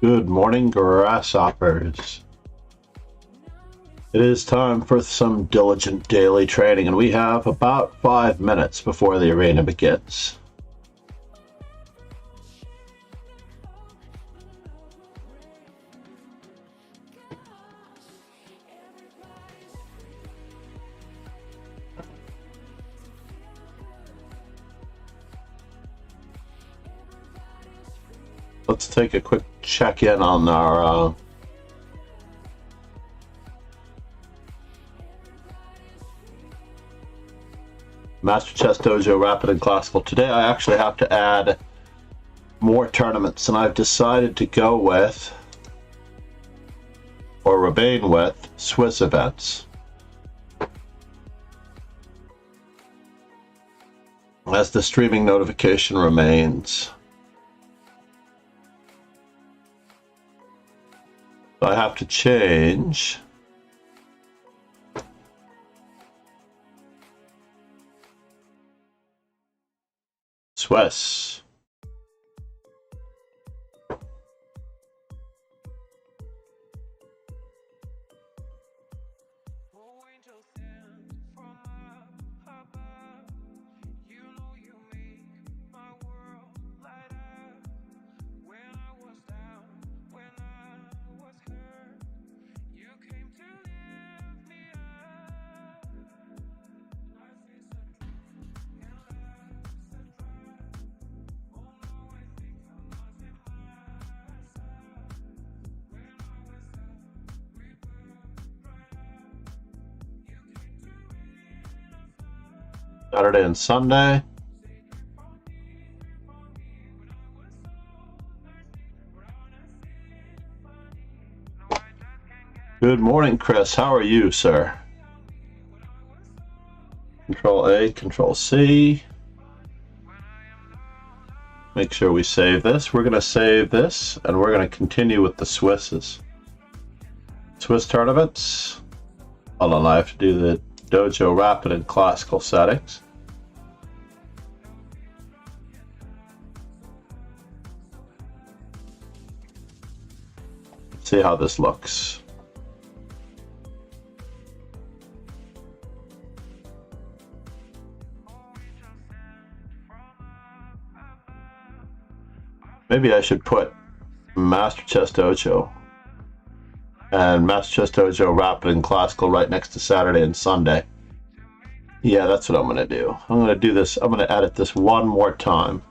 Good morning, grasshoppers. It is time for some diligent daily training, and we have about 5 minutes before the arena begins. Let's take a quick check-in on our Master Chess Dojo Rapid and Classical. Today I actually have to add more tournaments, and I've decided to go with, or remain with, Swiss events. As the streaming notification remains. I have to change Swiss. Saturday and Sunday. Good morning, Chris. How are you, sir? Control A, Control C. Make sure we save this. We're going to save this, and we're going to continue with the Swisses. Swiss tournaments. Hold on, I have to do the Dojo Rapid and Classical settings. Let's see how this looks. Maybe I should put Master Chess Dojo and Master Chess Dojo Rapid and Classical right next to Saturday and Sunday. Yeah, that's what I'm going to do. I'm going to do this. I'm going to edit this one more time.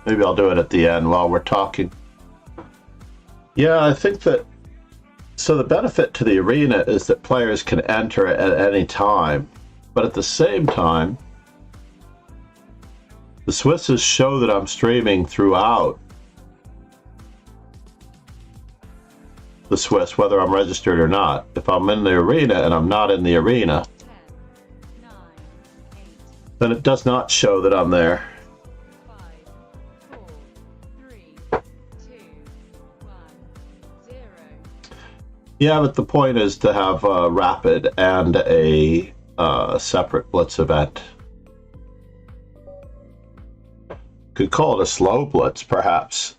Maybe I'll do it at the end while we're talking. Yeah, I think that, so the benefit to the arena is that players can enter at any time, but at the same time, the Swisses show that I'm streaming throughout the Swiss, whether I'm registered or not. If I'm in the arena and I'm not in the arena, 10, 9, 8, then it does not show that I'm there. 5, 4, 3, 2, 1, 0. Yeah, but the point is to have a rapid and a separate blitz event. Could call it a slow blitz, perhaps.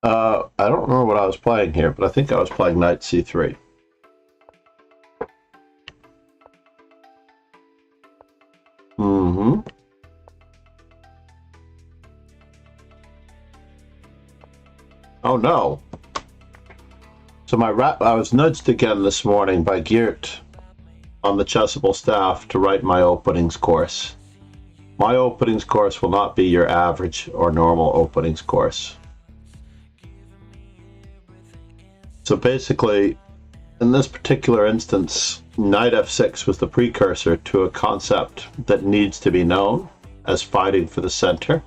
I don't remember what I was playing here, but I think I was playing Knight C3. Oh no. So I was nudged again this morning by Geert on the Chessable staff to write my openings course. My openings course will not be your average or normal openings course. So basically, in this particular instance, Knight F6 was the precursor to a concept that needs to be known as fighting for the center.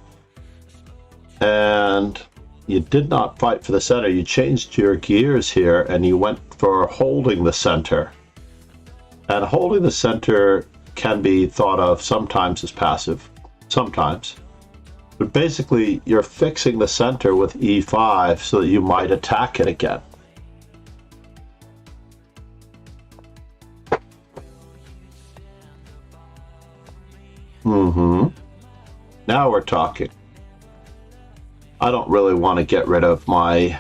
And you did not fight for the center. You changed your gears here and you went for holding the center. And holding the center can be thought of sometimes as passive, sometimes. But basically, you're fixing the center with E5 so that you might attack it again. Now we're talking. I don't really want to get rid of my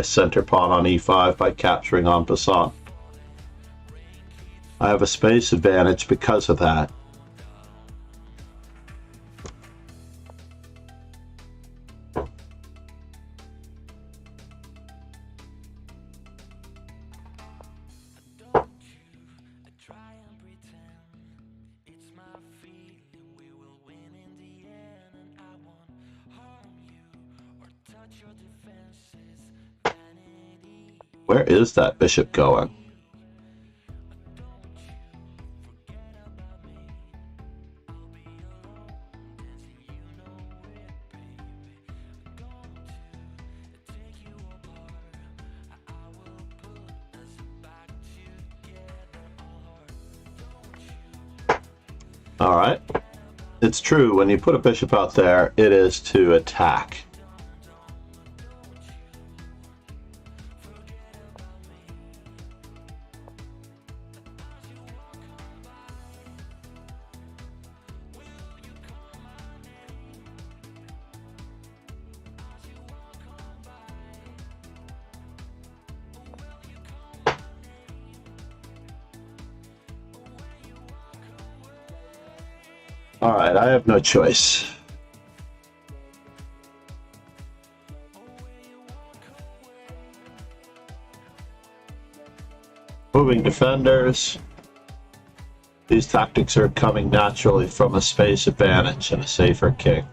center pawn on e5 by capturing en passant. I have a space advantage because of that. Where is that bishop going? All right. It's true, when you put a bishop out there, it is to attack. All right, I have no choice. Moving defenders. These tactics are coming naturally from a space advantage and a safer king.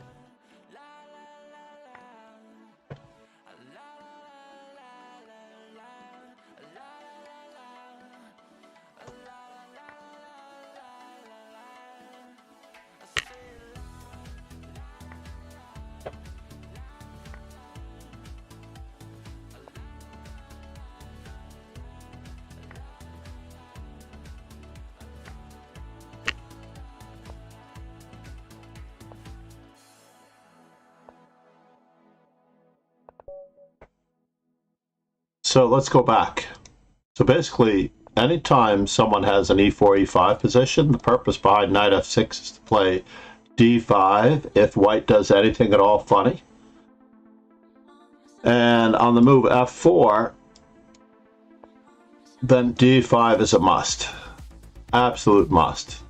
So let's go back. So basically, anytime someone has an e4, e5 position, the purpose behind knight f6 is to play d5 if white does anything at all funny. And on the move f4, then d5 is a must. Absolute must.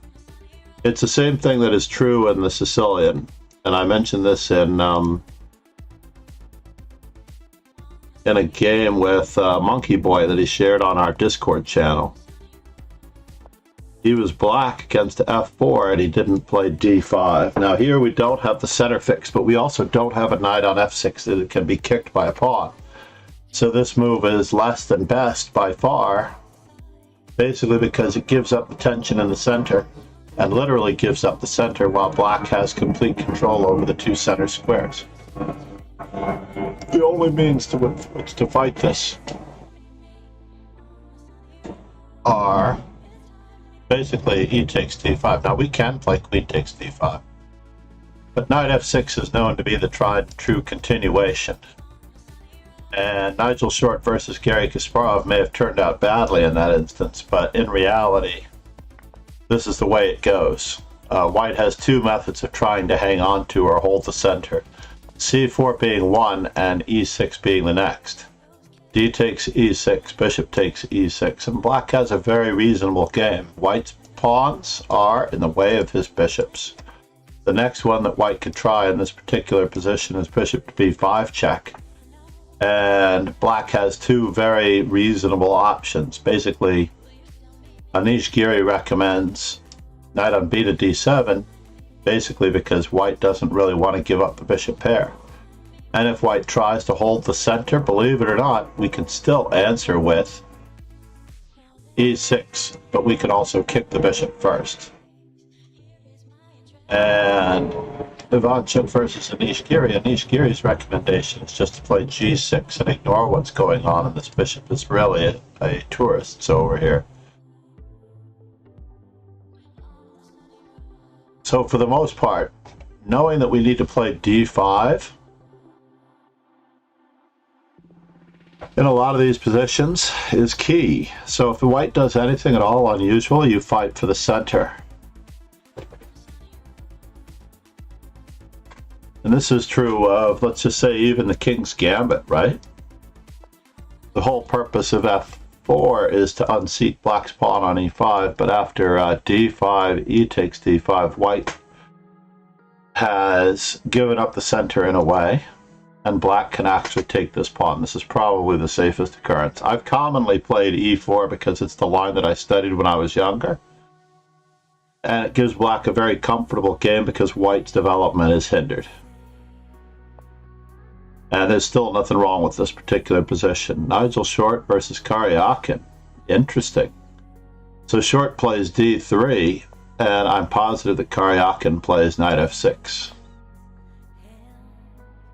It's the same thing that is true in the Sicilian. And I mentioned this in a game with Monkey Boy that he shared on our Discord channel. He was black against f4 and he didn't play d5. Now here we don't have the center fix, but we also don't have a knight on f6 that can be kicked by a pawn. So this move is less than best by far, basically because it gives up the tension in the center, and literally gives up the center while black has complete control over the two center squares. The only means to fight this are basically e takes d5. Now we can play queen takes d5, but knight f6 is known to be the tried and true continuation. And Nigel Short versus Garry Kasparov may have turned out badly in that instance, but in reality, this is the way it goes. White has two methods of trying to hang on to or hold the center. c4 being one and e6 being the next. D takes e6, bishop takes e6, and black has a very reasonable game. White's pawns are in the way of his bishops. The next one that white could try in this particular position is bishop to b5 check. And black has two very reasonable options. Basically, Anish Giri recommends knight on b to d7, basically because white doesn't really want to give up the bishop pair. And if white tries to hold the center, believe it or not, we can still answer with e6, but we can also kick the bishop first. And Ivanchuk versus Anish Giri's recommendation is just to play g6 and ignore what's going on, and this bishop is really a tourist over here. So for the most part, knowing that we need to play d5 in a lot of these positions is key. So if the white does anything at all unusual, you fight for the center. And this is true of, let's just say, even the King's Gambit, right? The whole purpose of f4 is to unseat black's pawn on e5, but after d5, e takes d5, white has given up the center in a way, and black can actually take this pawn. This is probably the safest occurrence. I've commonly played e4 because it's the line that I studied when I was younger, and it gives black a very comfortable game because white's development is hindered. And there's still nothing wrong with this particular position. Nigel Short versus Karyakin. Interesting. So Short plays d3, and I'm positive that Karyakin plays knight f6.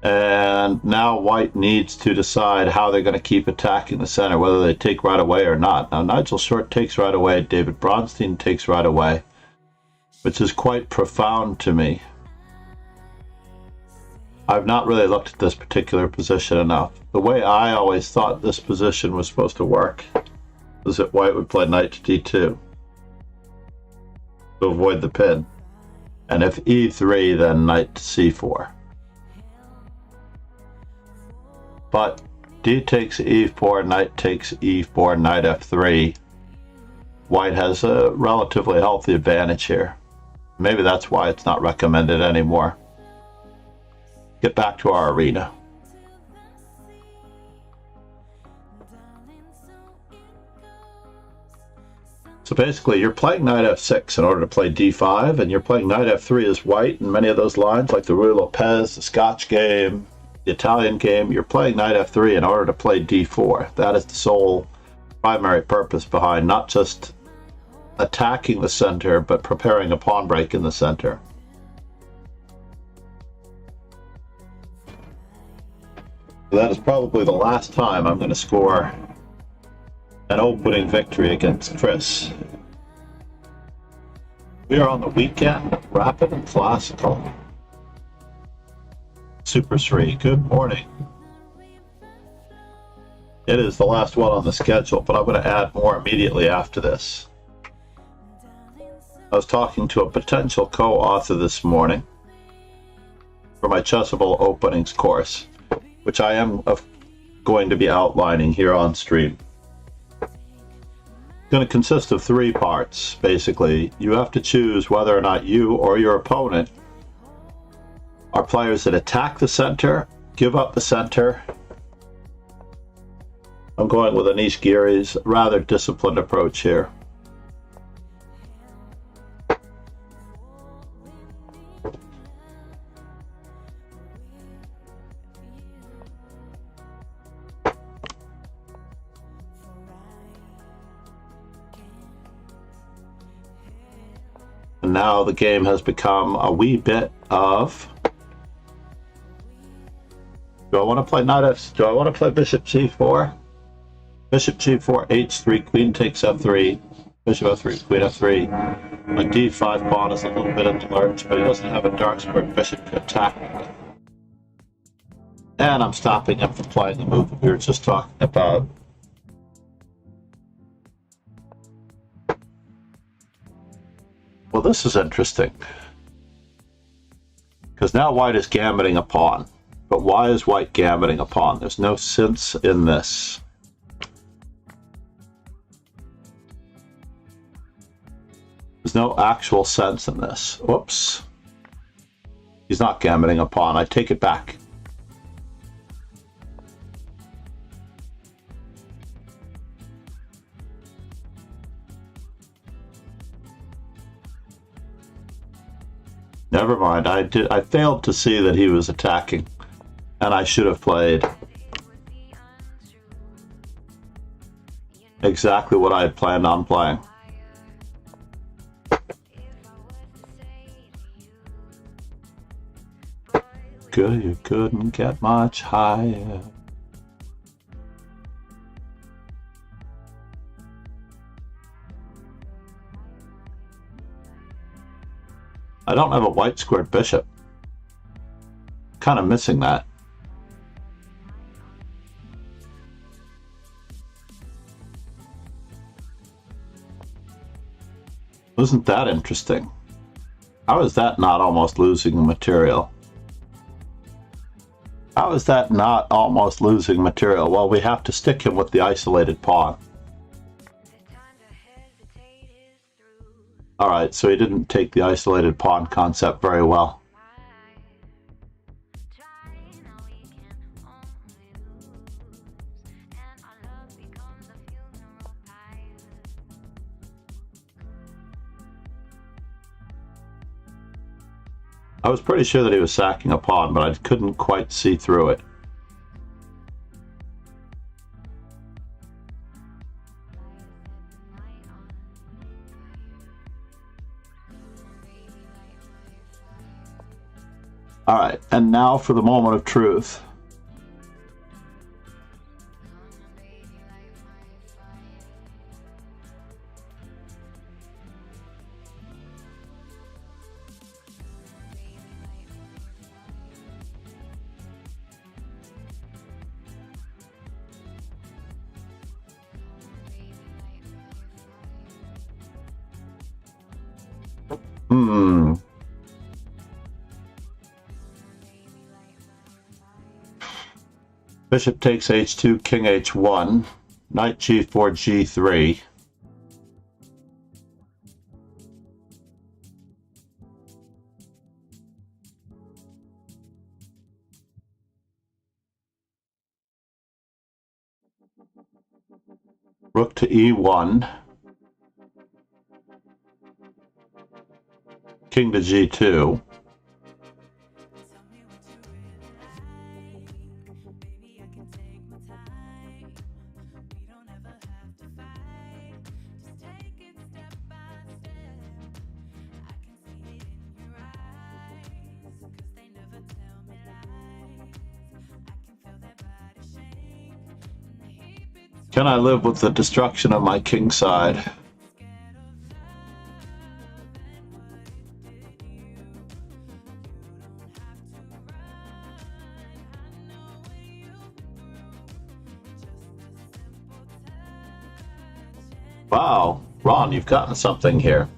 And now white needs to decide how they're going to keep attacking the center, whether they take right away or not. Now Nigel Short takes right away, David Bronstein takes right away, which is quite profound to me. I've not really looked at this particular position enough. The way I always thought this position was supposed to work was that white would play knight to d2 to avoid the pin. And if e3, then knight to c4. But d takes e4, knight takes e4, knight f3. White has a relatively healthy advantage here. Maybe that's why it's not recommended anymore. Get back to our arena. So basically, you're playing knight f6 in order to play d5, and you're playing knight f3 as white in many of those lines, like the Ruy Lopez, the Scotch game, the Italian game. You're playing knight f3 in order to play d4. That is the sole primary purpose behind not just attacking the center, but preparing a pawn break in the center. That is probably the last time I'm going to score an opening victory against Chris. We are on the weekend of Rapid and Classical. Super Sri, good morning. It is the last one on the schedule, but I'm going to add more immediately after this. I was talking to a potential co-author this morning for my Chessable Openings course, which I am going to be outlining here on stream. It's going to consist of 3 parts, basically. You have to choose whether or not you or your opponent are players that attack the center, give up the center. I'm going with Anish Giri's rather disciplined approach here. And now the game has become a wee bit of, do I want to play knight f? Do I want to play bishop c4? Bishop g4, h3, queen takes f3, bishop f3, queen f3. My d5 pawn is a little bit in the lurch, but he doesn't have a dark squared bishop to attack me. And I'm stopping him from playing the move that we were just talking about. Well, this is interesting, because now white is gambiting a pawn. But why is white gambiting a pawn? There's no sense in this. There's no actual sense in this. Whoops. He's not gambiting a pawn. I take it back. Never mind, I failed to see that he was attacking, and I should have played exactly what I had planned on playing. Good, you couldn't get much higher. I don't have a white squared bishop. kind of missing that. Isn't that interesting? How is that not almost losing material? How is that not almost losing material? Well, we have to stick him with the isolated pawn. All right, so he didn't take the isolated pawn concept very well. I was pretty sure that he was sacking a pawn, but I couldn't quite see through it. All right, and now for the moment of truth. Bishop takes h2, king h1, knight g4, g3. Rook to e1. King to g2. Can I live with the destruction of my king side? Wow, Ron, you've gotten something here.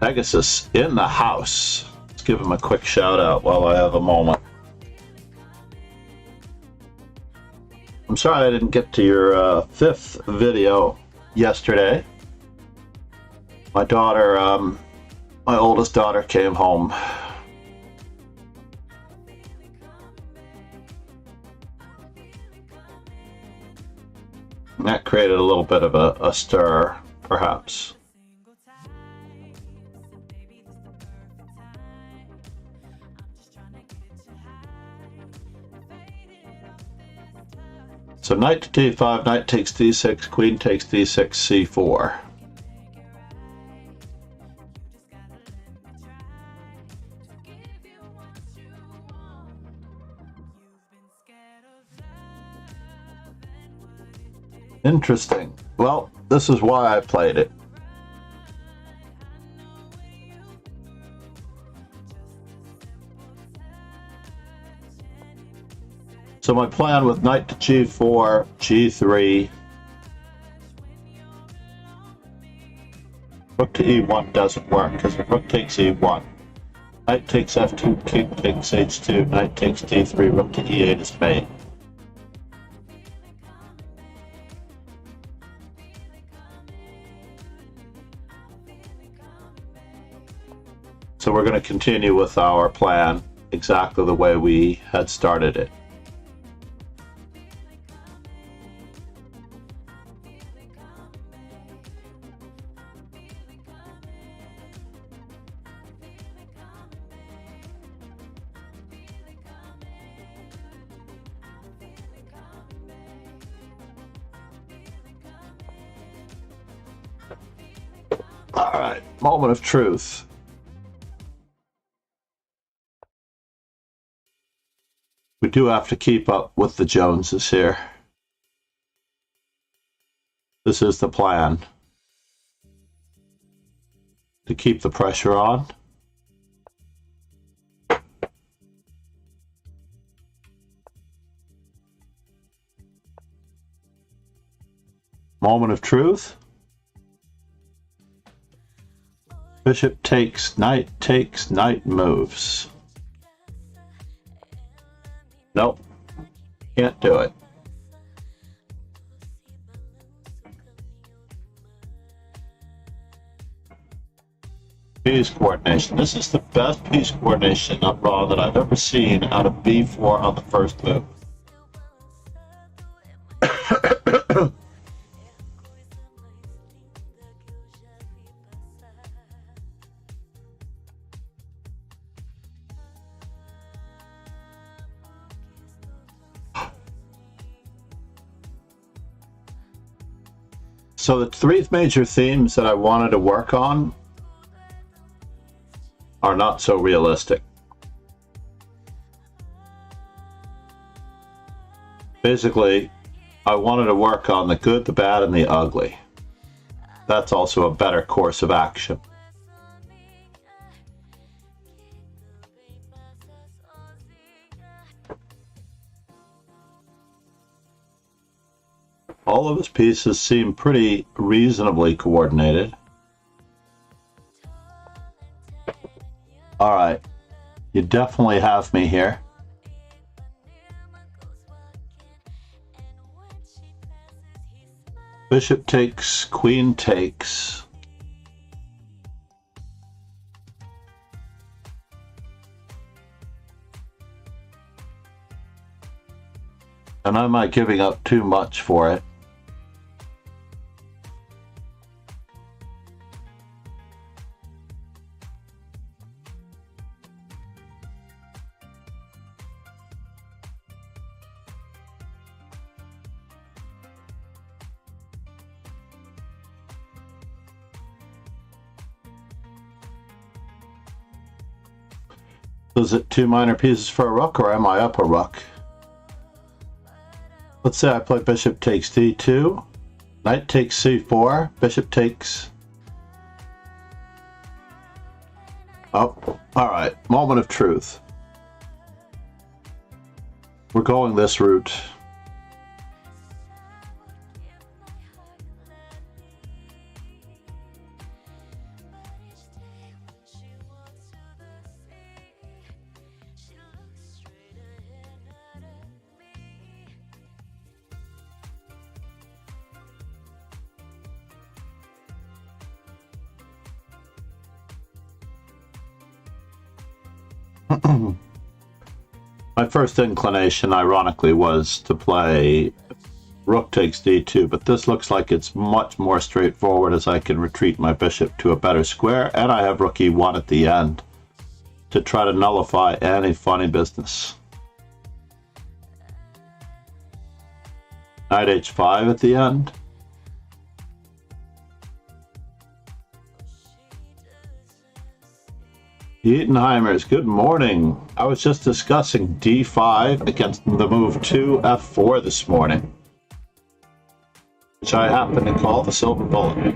Pegasus in the house. Let's give him a quick shout out while I have a moment. I'm sorry I didn't get to your fifth video yesterday. My daughter, my oldest daughter came home. And that created a little bit of a stir, perhaps. So knight to d5, knight takes d6, queen takes d6, c4. Interesting. Well, this is why I played it. So my plan with knight to g4, g3, rook to e1 doesn't work because if rook takes e1, knight takes f2, king takes h2, knight takes d3, rook to e8 is mate. So we're going to continue with our plan exactly the way we had started it. All right, moment of truth. We do have to keep up with the Joneses here. This is the plan. To keep the pressure on. Moment of truth. Bishop takes, knight moves. Nope. Can't do it. Piece coordination. This is the best piece coordination up raw that I've ever seen out of b4 on the first move. So the three major themes that I wanted to work on are not so realistic. Basically, I wanted to work on the good, the bad, and the ugly. That's also a better course of action. All of his pieces seem pretty reasonably coordinated. All right, you definitely have me here. Bishop takes, queen takes. And am I giving up too much for it? Is it two minor pieces for a rook, or am I up a rook? Let's say I play bishop takes d2, knight takes c4, bishop takes... Oh, alright, moment of truth. We're going this route. My first inclination, ironically, was to play rook takes d2, but this looks like it's much more straightforward as I can retreat my bishop to a better square, and I have rook e1 at the end to try to nullify any funny business. Knight h5 at the end. Eatonheimers, good morning. I was just discussing d5 against the move 2 f4 this morning, which I happen to call the silver bullet.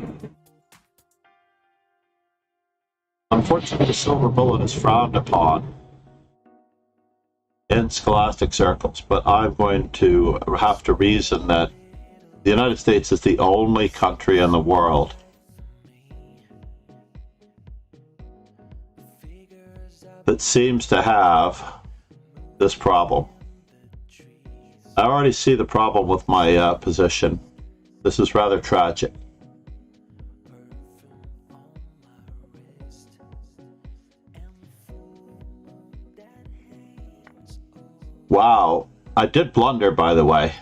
Unfortunately, the silver bullet is frowned upon in scholastic circles, but I'm going to have to reason that the United States is the only country in the world that seems to have this problem. I already see the problem with my position. This is rather tragic. Wow, I did blunder, by the way.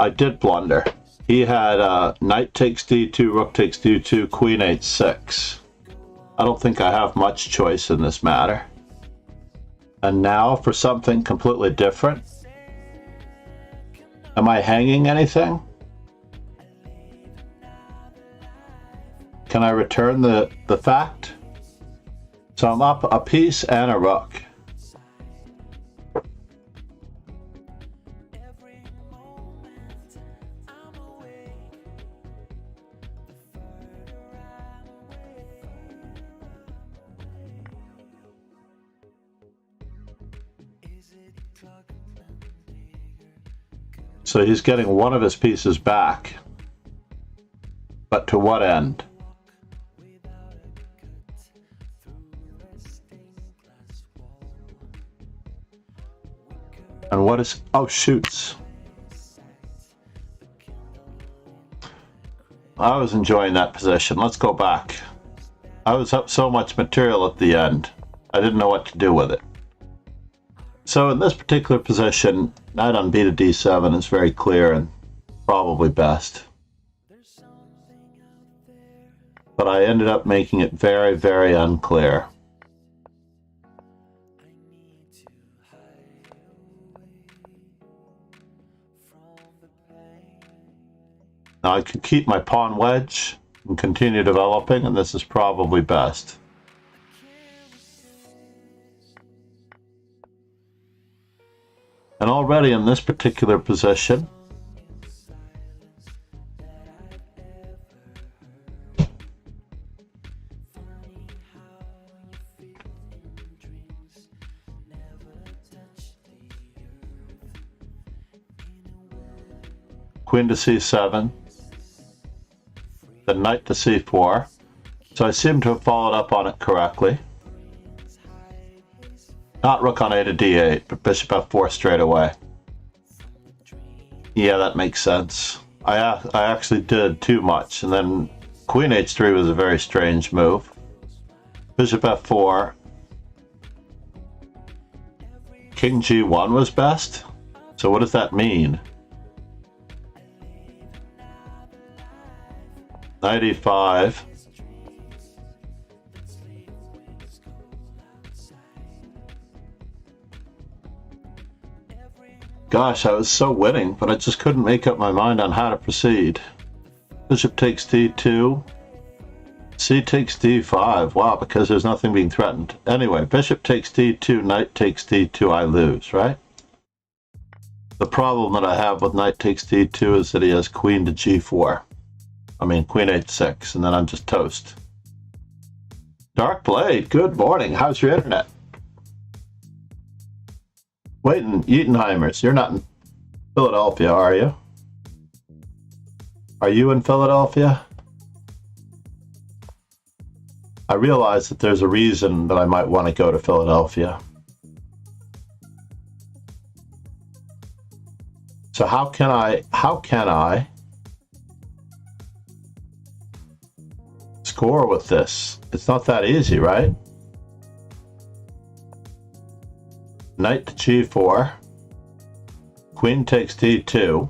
I did blunder. He had knight takes d2, rook takes d2, queen h6. I don't think I have much choice in this matter. And now for something completely different. Am I hanging anything? Can I return the fact? So I'm up a piece and a rook. So he's getting one of his pieces back. But to what end? And what is... Oh, shoots. I was enjoying that position. Let's go back. I was up so much material at the end. I didn't know what to do with it. So in this particular position, knight on b to d7 is very clear and probably best. But I ended up making it very, very unclear. Now I could keep my pawn wedge and continue developing, and this is probably best. And already in this particular position, queen to c7, then knight to c4. So I seem to have followed up on it correctly. Not rook on a to d8, but bishop f4 straight away. Yeah, that makes sense. I actually did too much, and then queen h3 was a very strange move. Bishop f4. King g1 was best? So what does that mean? Knight e5. Gosh, I was so winning, but I just couldn't make up my mind on how to proceed. Bishop takes d2. C takes d5. Wow, because there's nothing being threatened. Anyway, bishop takes d2, knight takes d2, I lose, right? The problem that I have with knight takes d2 is that he has queen to g4. I mean, queen h6, and then I'm just toast. Dark Blade, good morning. How's your internet? Wait, in Yeatonheimers, you're not in Philadelphia, are you? Are you in Philadelphia? I realize that there's a reason that I might want to go to Philadelphia. So how can I score with this? It's not that easy, right? Knight to g4, queen takes d2,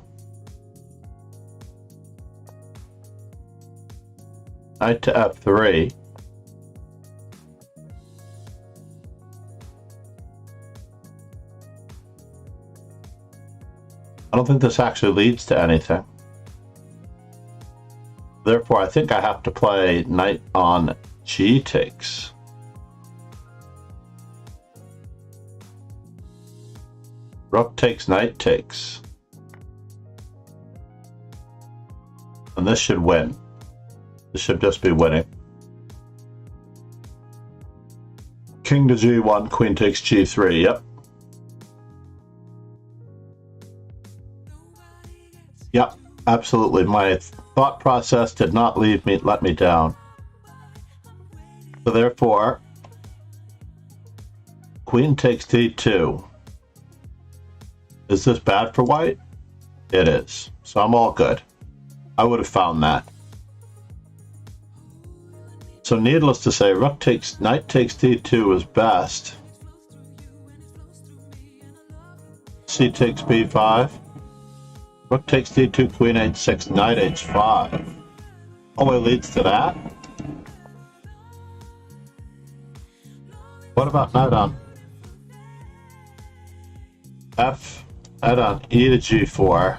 knight to f3, I don't think this actually leads to anything. Therefore, I think I have to play knight on g takes. Rook takes, knight takes. And this should win. This should just be winning. King to g1, queen takes g3, yep. Yep, absolutely. My thought process did not let me down. So therefore, queen takes d2. Is this bad for white? It is. So I'm all good. I would have found that. So needless to say, knight takes d2 is best. C takes b5. Rook takes d2, queen h6, knight h5. Only leads to that. What about knight on f? Knight on e to g4.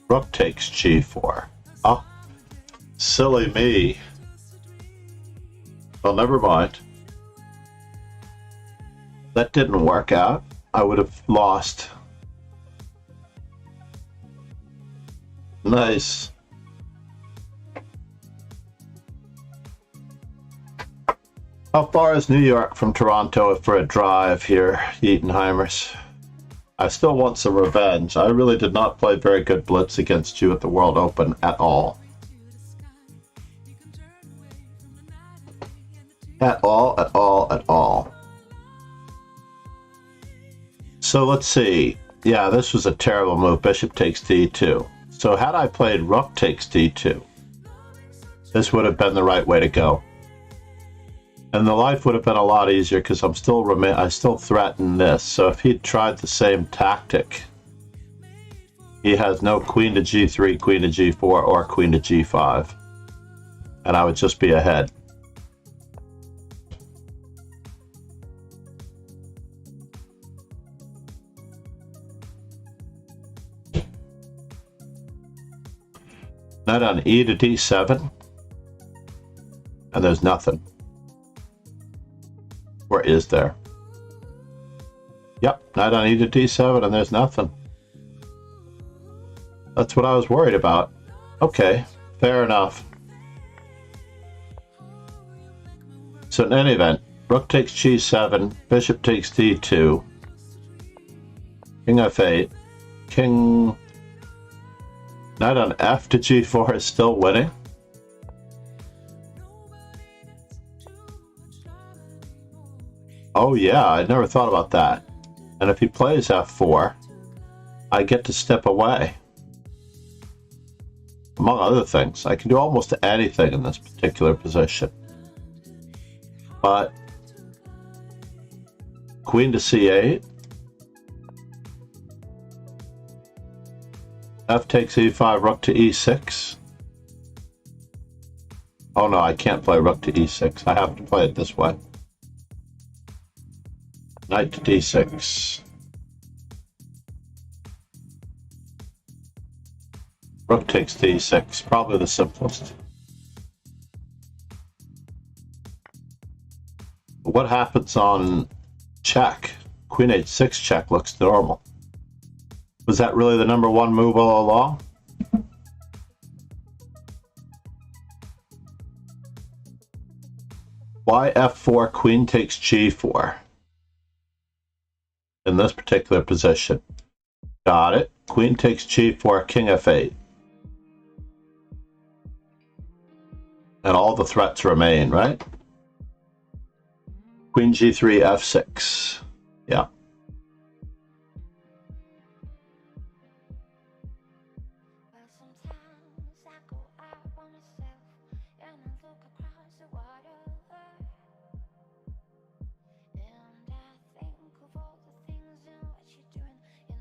Rook takes g4. Oh, silly me. Well, never mind. That didn't work out. I would have lost. Nice. How far is New York from Toronto for a drive here, Yeatonheimers? I still want some revenge. I really did not play very good blitz against you at the World Open at all. At all. So let's see. Yeah, this was a terrible move. Bishop takes d2. So had I played rook takes d2, this would have been the right way to go. And the life would have been a lot easier because I still threaten this. So if he'd tried the same tactic, he has no queen to g3, queen to g4, or queen to g5. And I would just be ahead. Knight on e to d7. And there's nothing. Or is there? Yep, knight on e to d7 and there's nothing. That's what I was worried about. Okay, fair enough. So in any event, rook takes g7, bishop takes d2, king f8, king... Knight on f to g4 is still winning. Oh yeah, I never thought about that. And if he plays f4, I get to step away. Among other things, I can do almost anything in this particular position. But queen to c8. F takes e5, rook to e6. Oh no, I can't play rook to e6. I have to play it this way. Knight to d6. Rook takes d6. Probably the simplest. What happens on check? Queen h6 check looks normal. Was that really the number one move all along? Why f4, queen takes g4 in this particular position? Got it. Queen takes g4, king f8. And all the threats remain, right? Queen g3, f6. Yeah.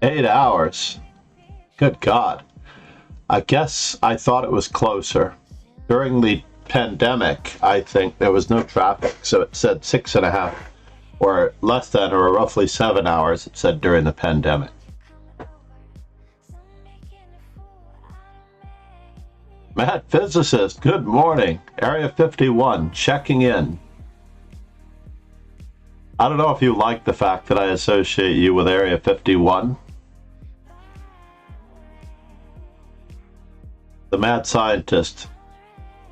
Eight hours. Good God. I guess I thought it was closer. During the pandemic, I think there was no traffic, so it said 6.5 or less than or roughly 7 hours, it said during the pandemic. Mad Physicist, good morning. Area 51, checking in. I don't know if you like the fact that I associate you with Area 51. The mad scientist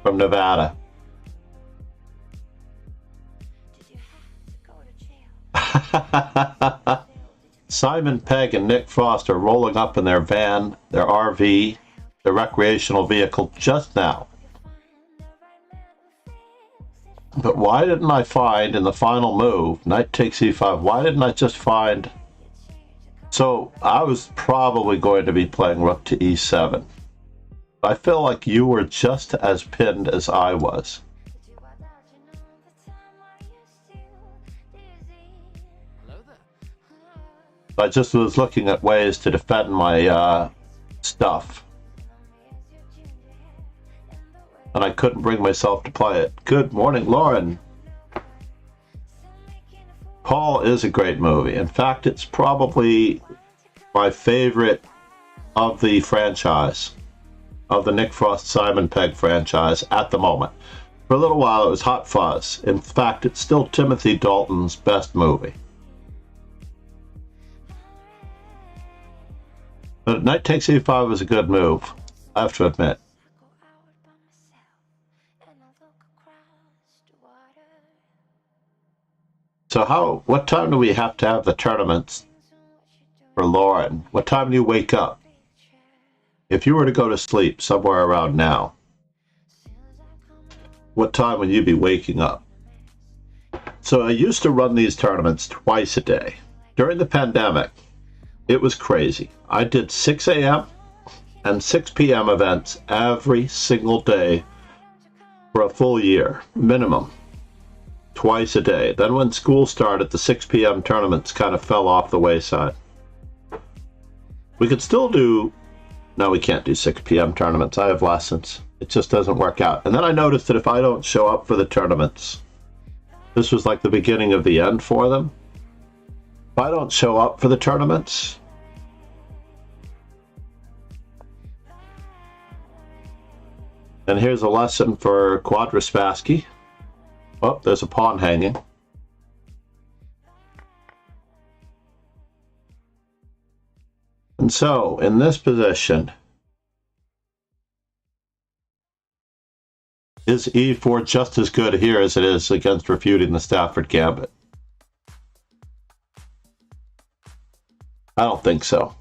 from Nevada. Simon Pegg and Nick Frost are rolling up in their van, their RV, their recreational vehicle just now. But why didn't I find in the final move, knight takes e5, why didn't I just find... So I was probably going to be playing rook to e7. I feel like you were just as pinned as I was. I just was looking at ways to defend my stuff. And I couldn't bring myself to play it. Good morning, Lauren. Paul is a great movie. In fact, it's probably my favorite of the franchise. Of the Nick Frost Simon Pegg franchise at the moment. For a little while it was Hot Fuzz. In fact, it's still Timothy Dalton's best movie. But knight takes e5 was a good move, I have to admit. So what time do we have to have the tournaments For Lauren, what time do you wake up? If you were to go to sleep somewhere around now, what time would you be waking up? So I used to run these tournaments twice a day. During the pandemic, it was crazy. I did 6 a.m. and 6 p.m. events every single day for a full year, minimum, twice a day. Then when school started, the 6 p.m. tournaments kind of fell off the wayside. We could still do, no, we can't do 6 p.m. tournaments. I have lessons. It just doesn't work out. And then I noticed that if I don't show up for the tournaments, this was like the beginning of the end for them. If I don't show up for the tournaments, and here's a lesson for Khmiadashvili. Oh, there's a pawn hanging. And so, in this position, is e4 just as good here as it is against refuting the Stafford Gambit? I don't think so.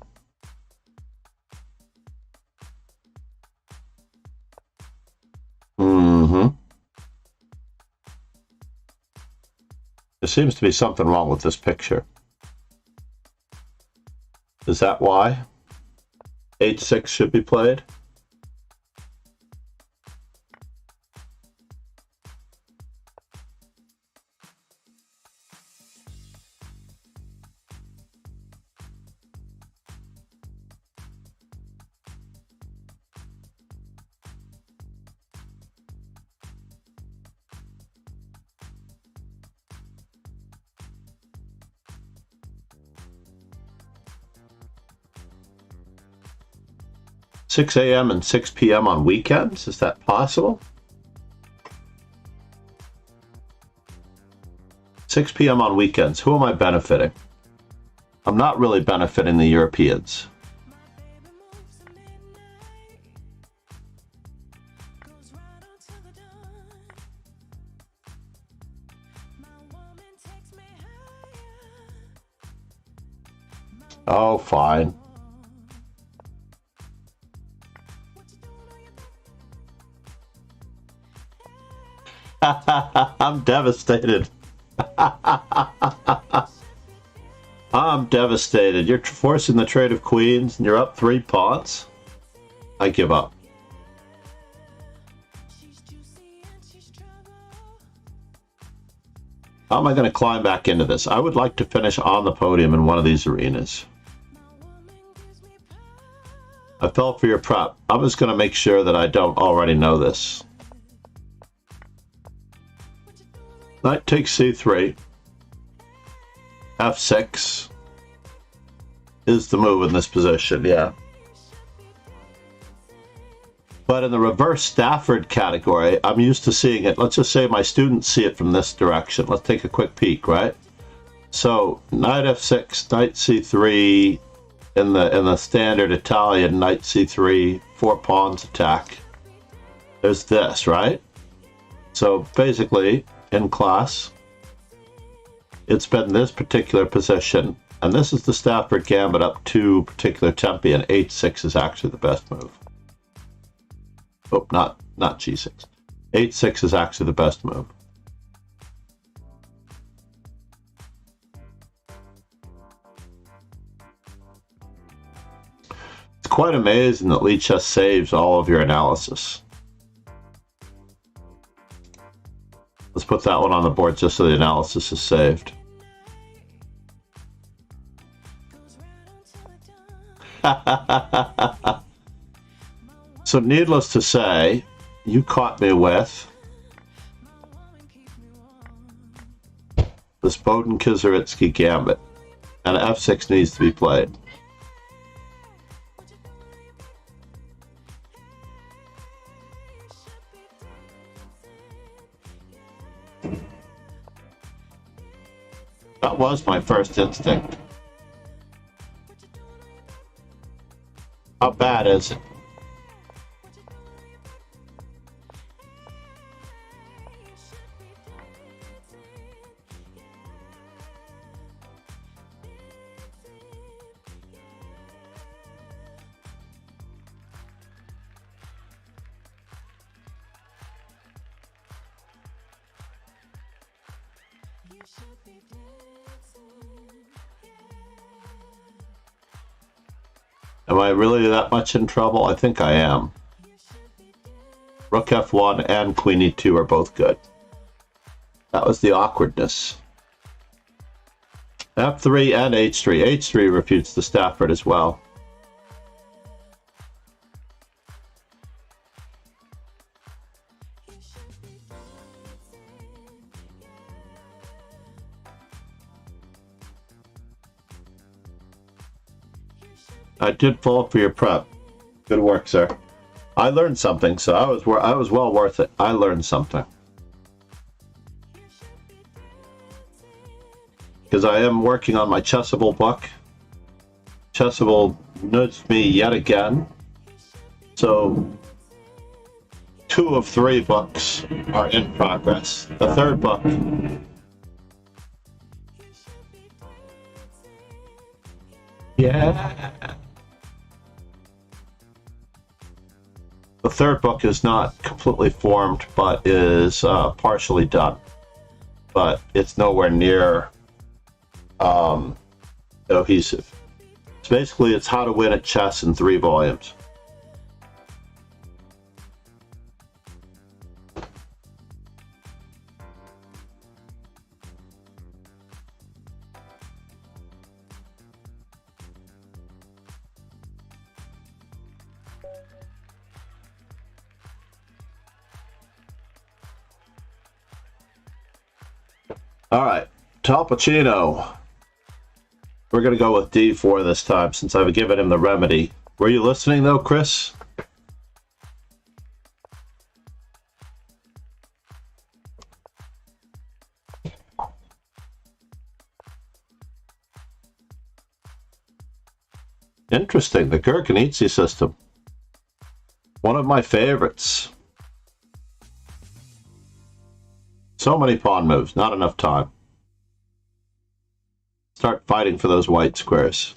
There seems to be something wrong with this picture. Is that why h6 should be played? Six a.m. and 6 p.m. on weekends? Is that possible? 6 p.m. on weekends. Who am I benefiting? I'm not really benefiting the Europeans. Oh, fine. I'm devastated. I'm devastated. You're forcing the trade of queens and you're up 3 pawns? I give up. How am I going to climb back into this? I would like to finish on the podium in one of these arenas. I fell for your prep. I'm just going to make sure that I don't already know this. Knight takes c3. f6 is the move in this position, yeah. But in the reverse Stafford category, I'm used to seeing it. Let's just say my students see it from this direction. Let's take a quick peek, right? So knight f6, knight c3 in the standard Italian knight c3, 4 pawns attack. There's this, right? So basically, in class, it's been this particular position, and this is the Stafford Gambit up to particular tempi, and h6 is actually the best move. Oh, not g6. h6 is actually the best move. It's quite amazing that Lichess saves all of your analysis. Let's put that one on the board just so the analysis is saved. So needless to say, you caught me with this Boden-Kizaritsky Gambit, and f6 needs to be played. That was my first instinct. How bad is it? Am I really that much in trouble? I think I am. Rook f1 and queen e2 are both good. That was the awkwardness. f3 and h3. h3 refutes the Stafford as well. I did fall for your prep. Good work, sir. I learned something, so I was well worth it. I learned something. Because I am working on my Chessable book. Chessable nudged me yet again. So 2 of 3 books are in progress. The third book The third book is not completely formed, but is partially done. But it's nowhere near cohesive. So basically, it's how to win at chess in 3 volumes. All right, Talpacino. We're going to go with d4 this time since I've given him the remedy. Were you listening though, Chris? Interesting, the Gurkanidze system. One of my favorites. So many pawn moves, not enough time. Start fighting for those white squares.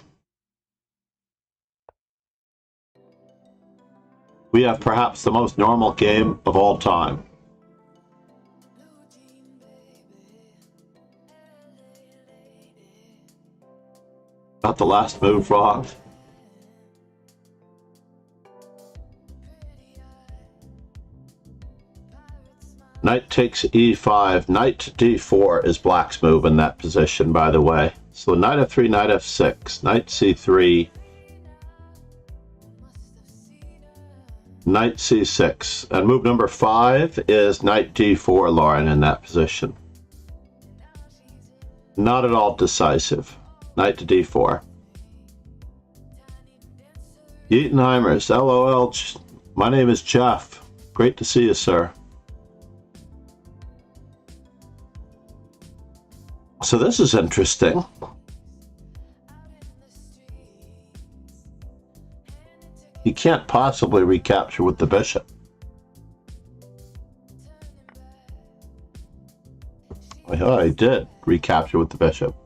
We have perhaps the most normal game of all time. Got the last move wrong. Knight takes e5. Knight d4 is black's move in that position, by the way. So knight f3, knight f6, knight c3, knight c6. And move number 5 is knight d4, Lauren, in that position. Not at all decisive. Knight to d4. Yeatonheimers, LOL. My name is Jeff. Great to see you, sir. So this is interesting. He can't possibly recapture with the bishop. Oh, he did recapture with the bishop.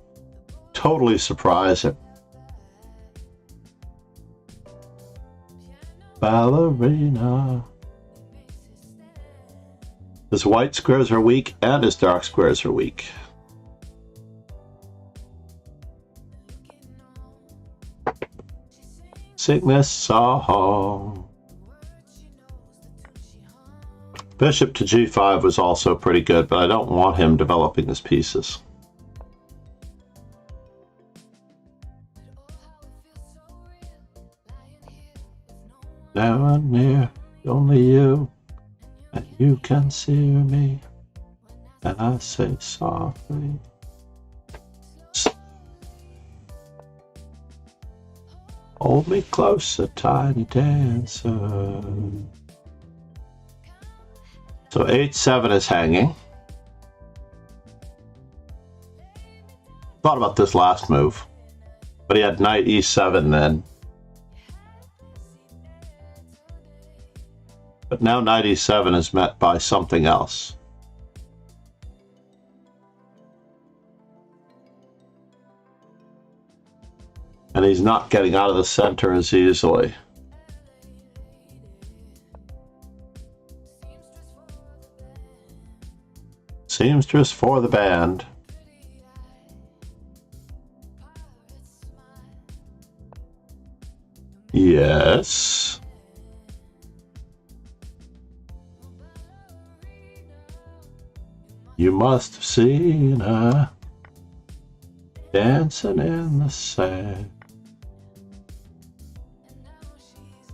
Totally surprising. Ballerina. His white squares are weak and his dark squares are weak. Sing this song. Bishop to g5 was also pretty good, but I don't want him developing his pieces. Now and near, only you, and you can see me, and I say softly. Hold me closer, tiny dancer. So h7 is hanging. Thought about this last move, but he had knight e7 then. But now knight e7 is met by something else. And he's not getting out of the center as easily. Seamstress for the band. this. You must have seen her dancing in the sand.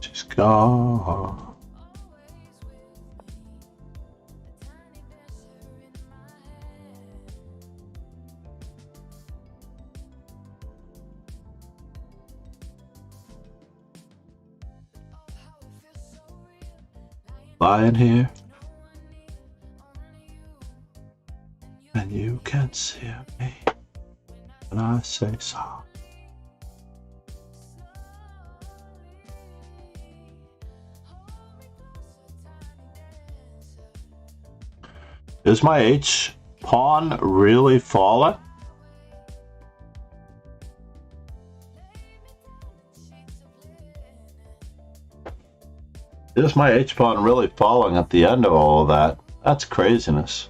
She's gone. Lying here, and you can see me when I say so. Is my H pawn really falling? Is my H pawn really falling at the end of all of that? That's craziness.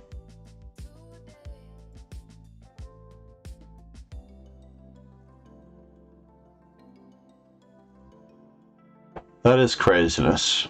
That is craziness.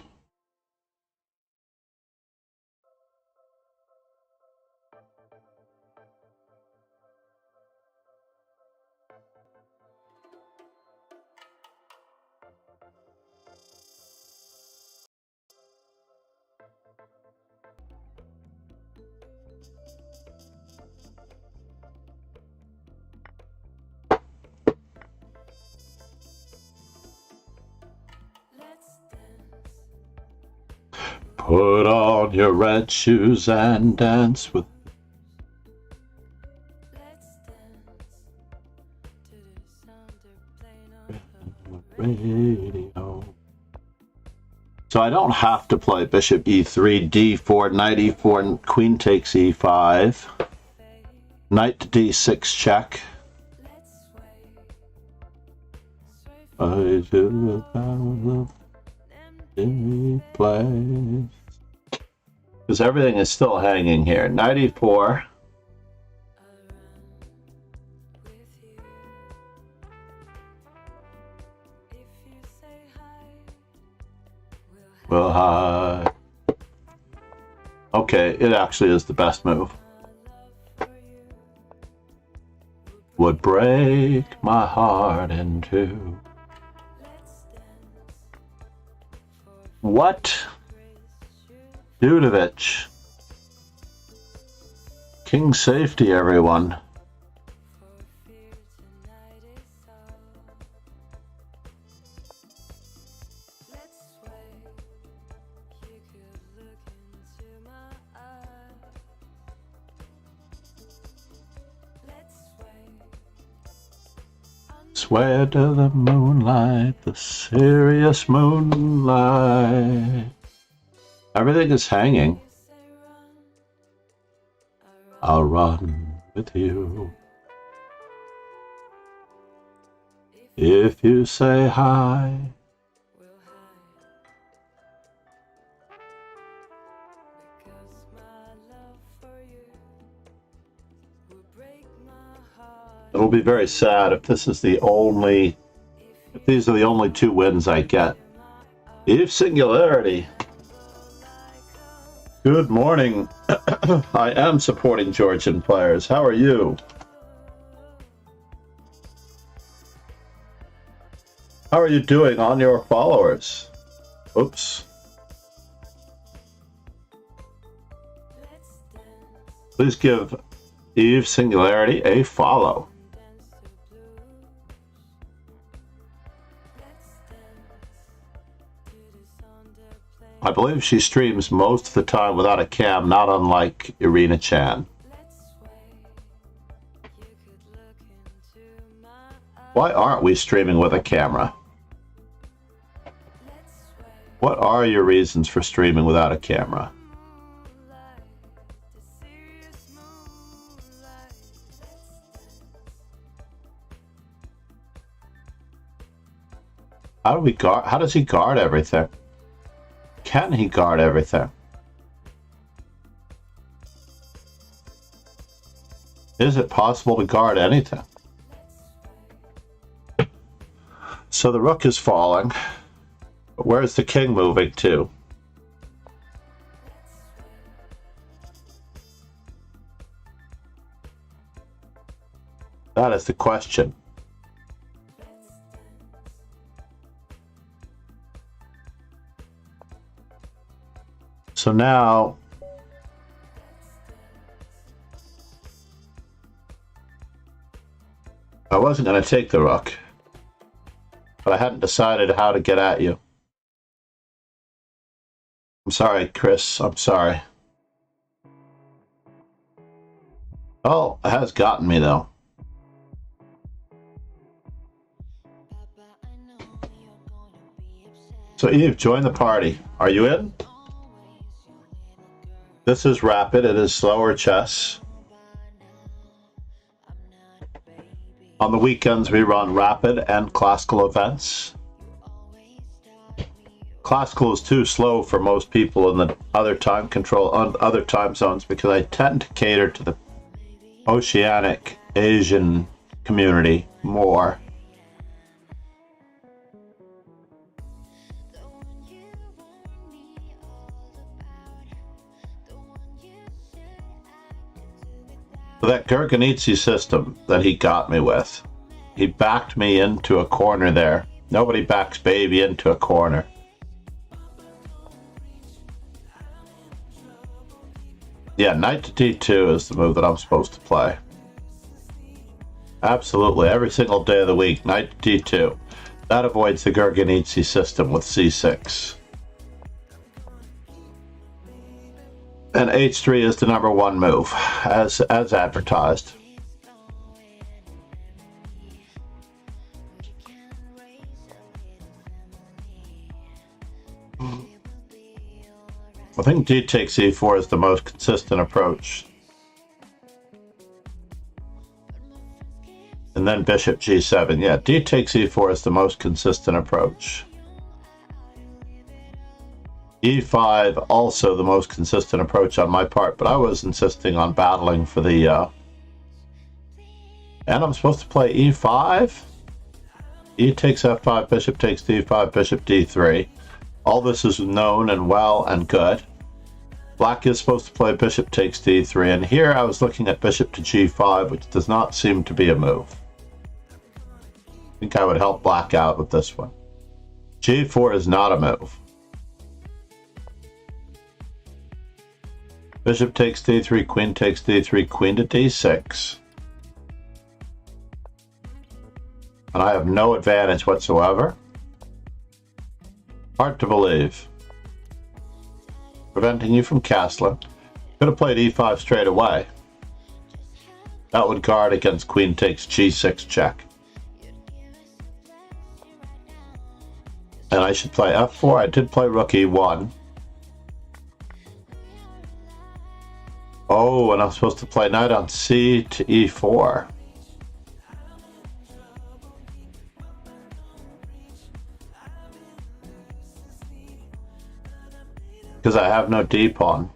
Put on your red shoes and dance with radio. So I don't have to play bishop e3, d4, knight e4, and queen takes e5. Knight to d6 check. I do the place. Because everything is still hanging here. Knight e4. Well, hi. Okay, it actually is the best move. Would break my heart in two. What? Dudovich. King safety, everyone. Sway to the moonlight, the serious moonlight. Everything is hanging. I'll run with you. If you say hi. It'll be very sad if this is the only, if these are the only two wins I get. Eve Singularity. Good morning. I am supporting Georgian players. How are you? How are you doing on your followers? Oops. Please give Eve Singularity a follow. I believe she streams most of the time without a cam, not unlike Irina Chan. Why aren't we streaming with a camera? What are your reasons for streaming without a camera? How do we guard? How does he guard everything? Can he guard everything? Is it possible to guard anything? So the rook is falling. But where's the king moving to? That is the question. So now I wasn't going to take the rook, but I hadn't decided how to get at you. I'm sorry, Chris. I'm sorry. Oh, it has gotten me, though. So Eve, join the party. Are you in? This is rapid. It is slower chess. On the weekends, we run rapid and classical events. Classical is too slow for most people in the other time control on other time zones because I tend to cater to the Oceanic Asian community more. That Gurganidze system that he got me with, he backed me into a corner there. Nobody backs baby into a corner. Yeah, knight to d2 is the move that I'm supposed to play. Absolutely, every single day of the week, knight to d2. That avoids the Gurganidze system with c6. And h3 is the #1 move, as advertised. I think d takes e4 is the most consistent approach. And then bishop g7. Yeah, d takes e4 is the most consistent approach. e5 also the most consistent approach on my part, but I was insisting on battling for the and I'm supposed to play e5. E takes f5, bishop takes d5, bishop d3. All this is known and well and good. Black is supposed to play bishop takes d3, and here I was looking at bishop to g5, which does not seem to be a move. I think I would help black out with this one. g4 is not a move. Bishop takes d3, queen takes d3, queen to d6. And I have no advantage whatsoever. Hard to believe. Preventing you from castling. Could have played e5 straight away. That would guard against queen takes g6 check. And I should play f4. I did play rook e1. Oh, and I'm supposed to play knight on c to e4. Because I have no d pawn.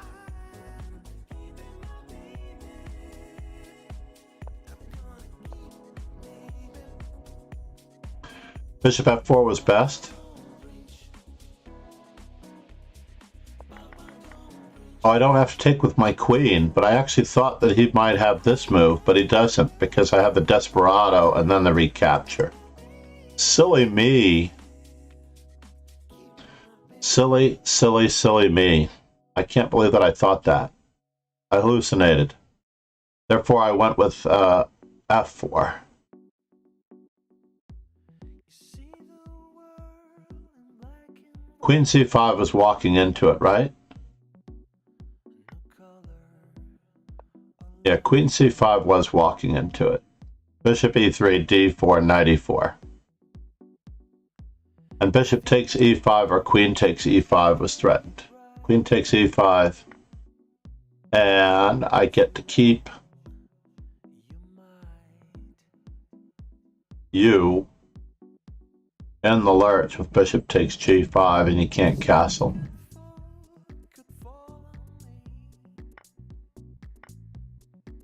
Bishop f4 was best. Oh, I don't have to take with my queen, but I actually thought that he might have this move, but he doesn't because I have the desperado and then the recapture. Silly me. Silly, silly, silly me. I can't believe that I thought that. I hallucinated. Therefore, I went with f4. Queen c5 was walking into it, right? Yeah, queen c5 was walking into it. Bishop e3, d4, knight e4. And bishop takes e5 or queen takes e5 was threatened. Queen takes e5. And I get to keep you in the lurch with bishop takes g5 and you can't castle.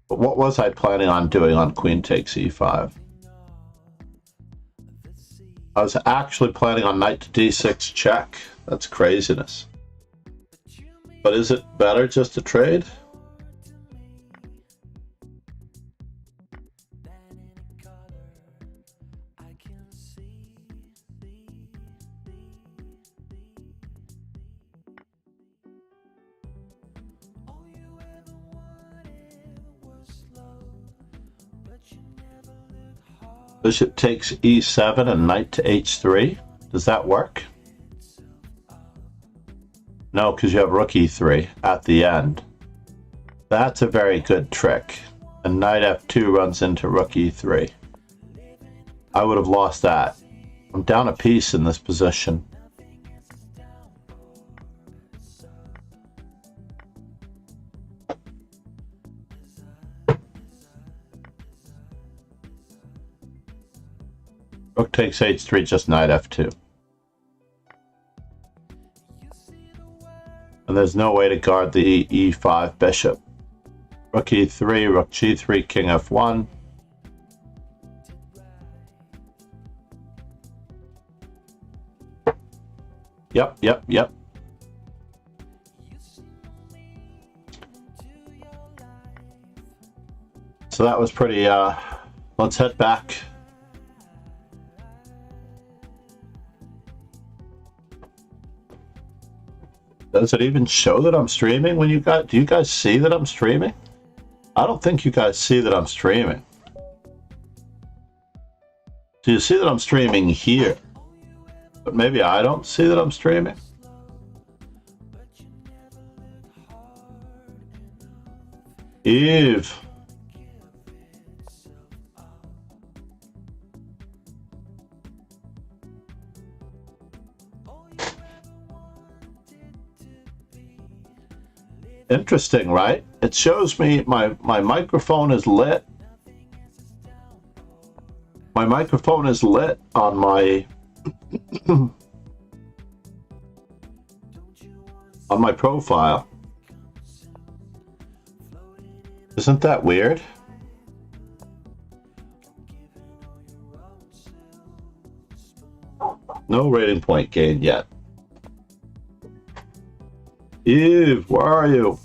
But what was I planning on doing on queen takes e5? I was actually planning on knight to d6 check. That's craziness. But is it better just to trade? Bishop takes e7 and knight to h3. Does that work? No, because you have rook e3 at the end. That's a very good trick. And knight f2 runs into rook e3. I would have lost that. I'm down a piece in this position. Rook takes h3, just knight f2. And there's no way to guard the e5 bishop. Rook e3, rook g3, king f1. Yep. So that was pretty, let's head back. Does it even show that I'm streaming when do you guys see that I'm streaming? I don't think you guys see that I'm streaming. Do you see that I'm streaming here? But maybe I don't see that I'm streaming. Eve. Interesting, right? It shows me my microphone is lit. My microphone is lit on my on my profile. Isn't that weird? No rating point gained yet. Eve, where are you?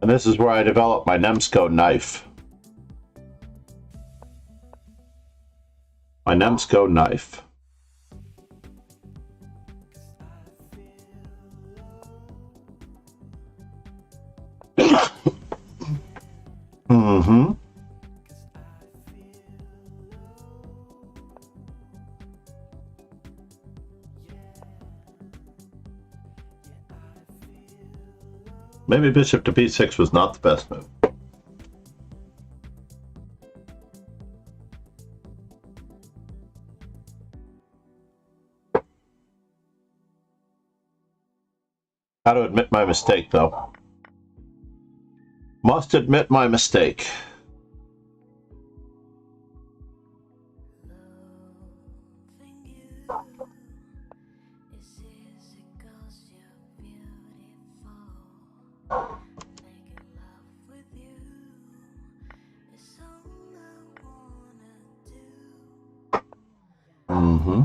And this is where I developed my Nemsko knife. My Nemsko knife. Mm-hmm. Maybe bishop to b6 was not the best move. How to admit my mistake, though. Must admit my mistake. Mm-hmm.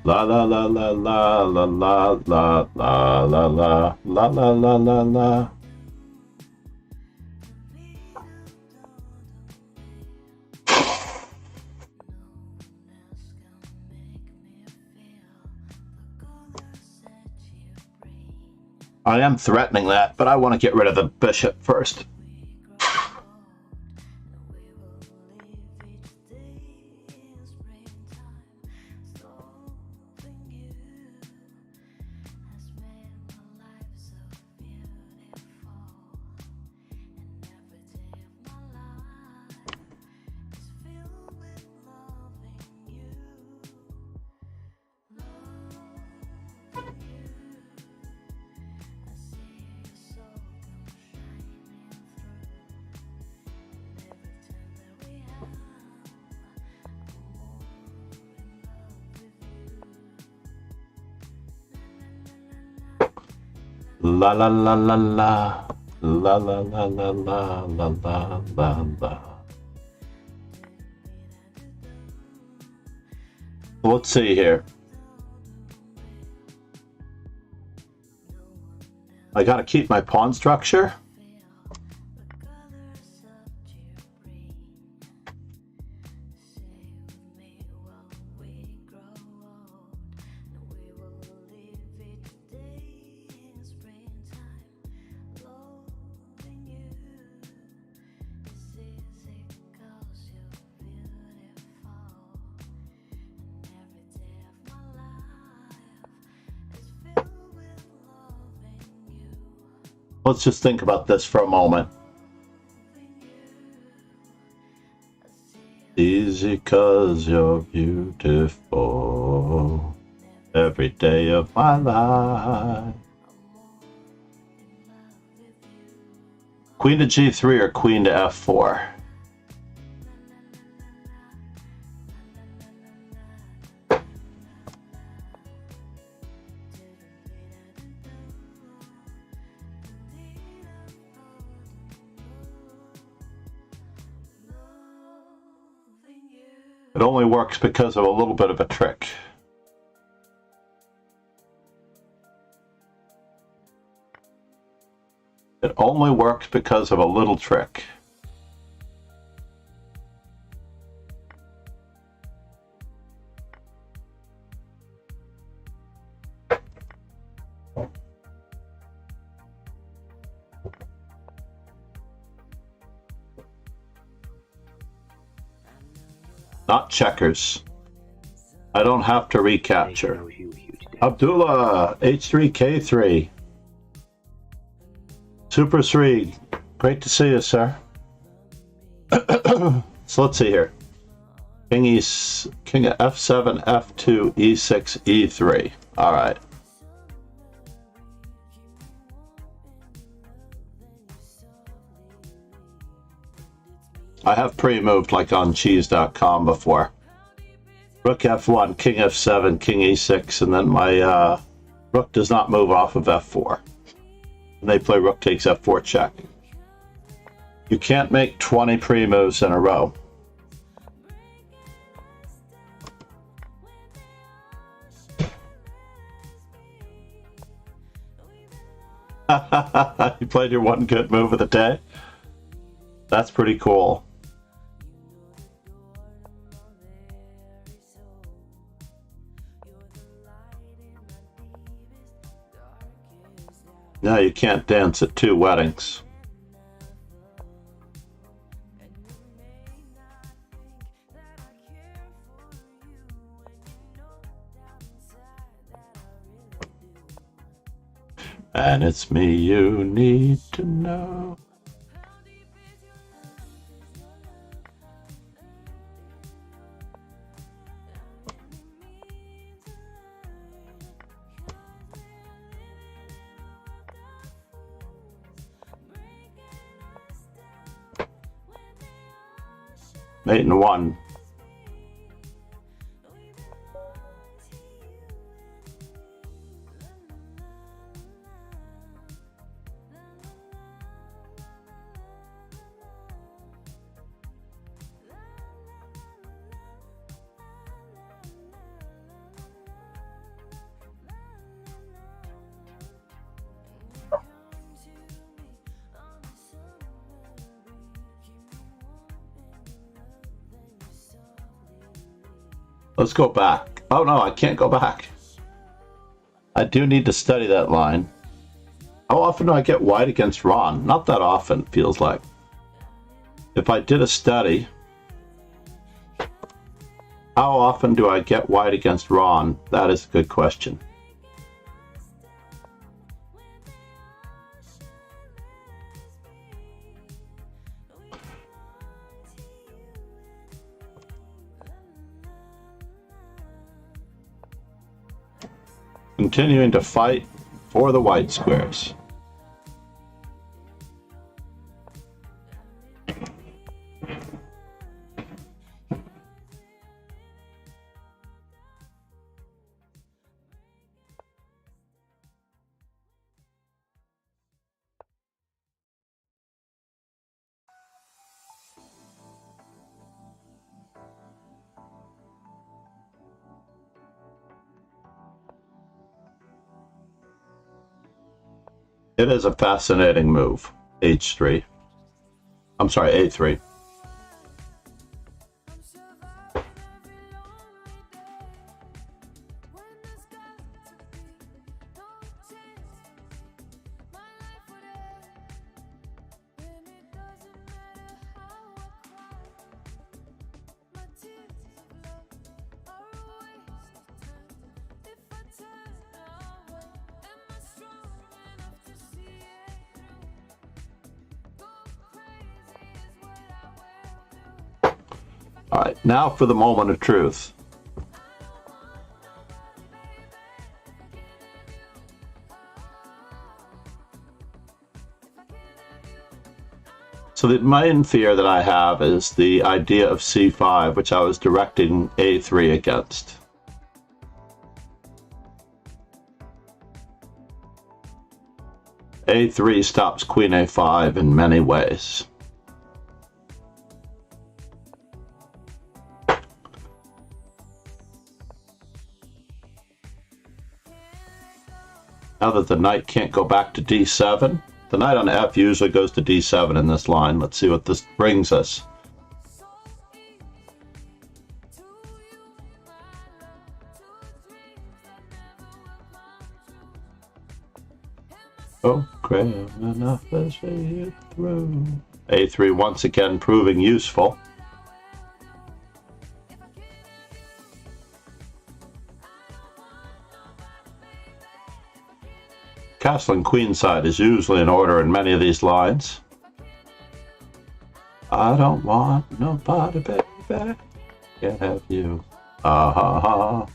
La la la la la la la la la la la la la la la la. I am threatening that, but I want to get rid of the bishop first. La la la la la. La la la la la la la la la. Let's see here. I gotta keep my pawn structure. Let's just think about this for a moment. Easy 'cause you're beautiful every day of my life. Queen to G3 or Queen to F4? It only works because of a little bit of a trick. It only works because of a little trick. Not checkers. I don't have to recapture. Abdullah, H3K3. Super Sri, great to see you, sir. So let's see here. King F7, F2, E6, E3. All right. I have pre-moved like on cheese.com before. Rook F1, King F7, King E6, and then my rook does not move off of F4. And they play rook takes F4 check. You can't make 20 pre-moves in a row. You played your one good move of the day? That's pretty cool. No, you can't dance at 2 weddings. And it's me you need to know. Mate and 1. Let's go back. Oh no, I can't go back. I do need to study that line. How often do I get white against Ron? Not that often, feels like. If I did a study, how often do I get white against Ron? That is a good question. Continuing to fight for the white squares. It is a fascinating move, H3. I'm sorry, A3. All right, now for the moment of truth. So the main fear that I have is the idea of C5, which I was directing A3 against. A3 stops Queen A5 in many ways. Now that the knight can't go back to D7, the knight on F usually goes to D7 in this line. Let's see what this brings us. Oh, crap, enough as we get through. A3 once again proving useful. Castle and queenside is usually in order in many of these lines. I don't want nobody, baby. Can't have you. Ah ha ha.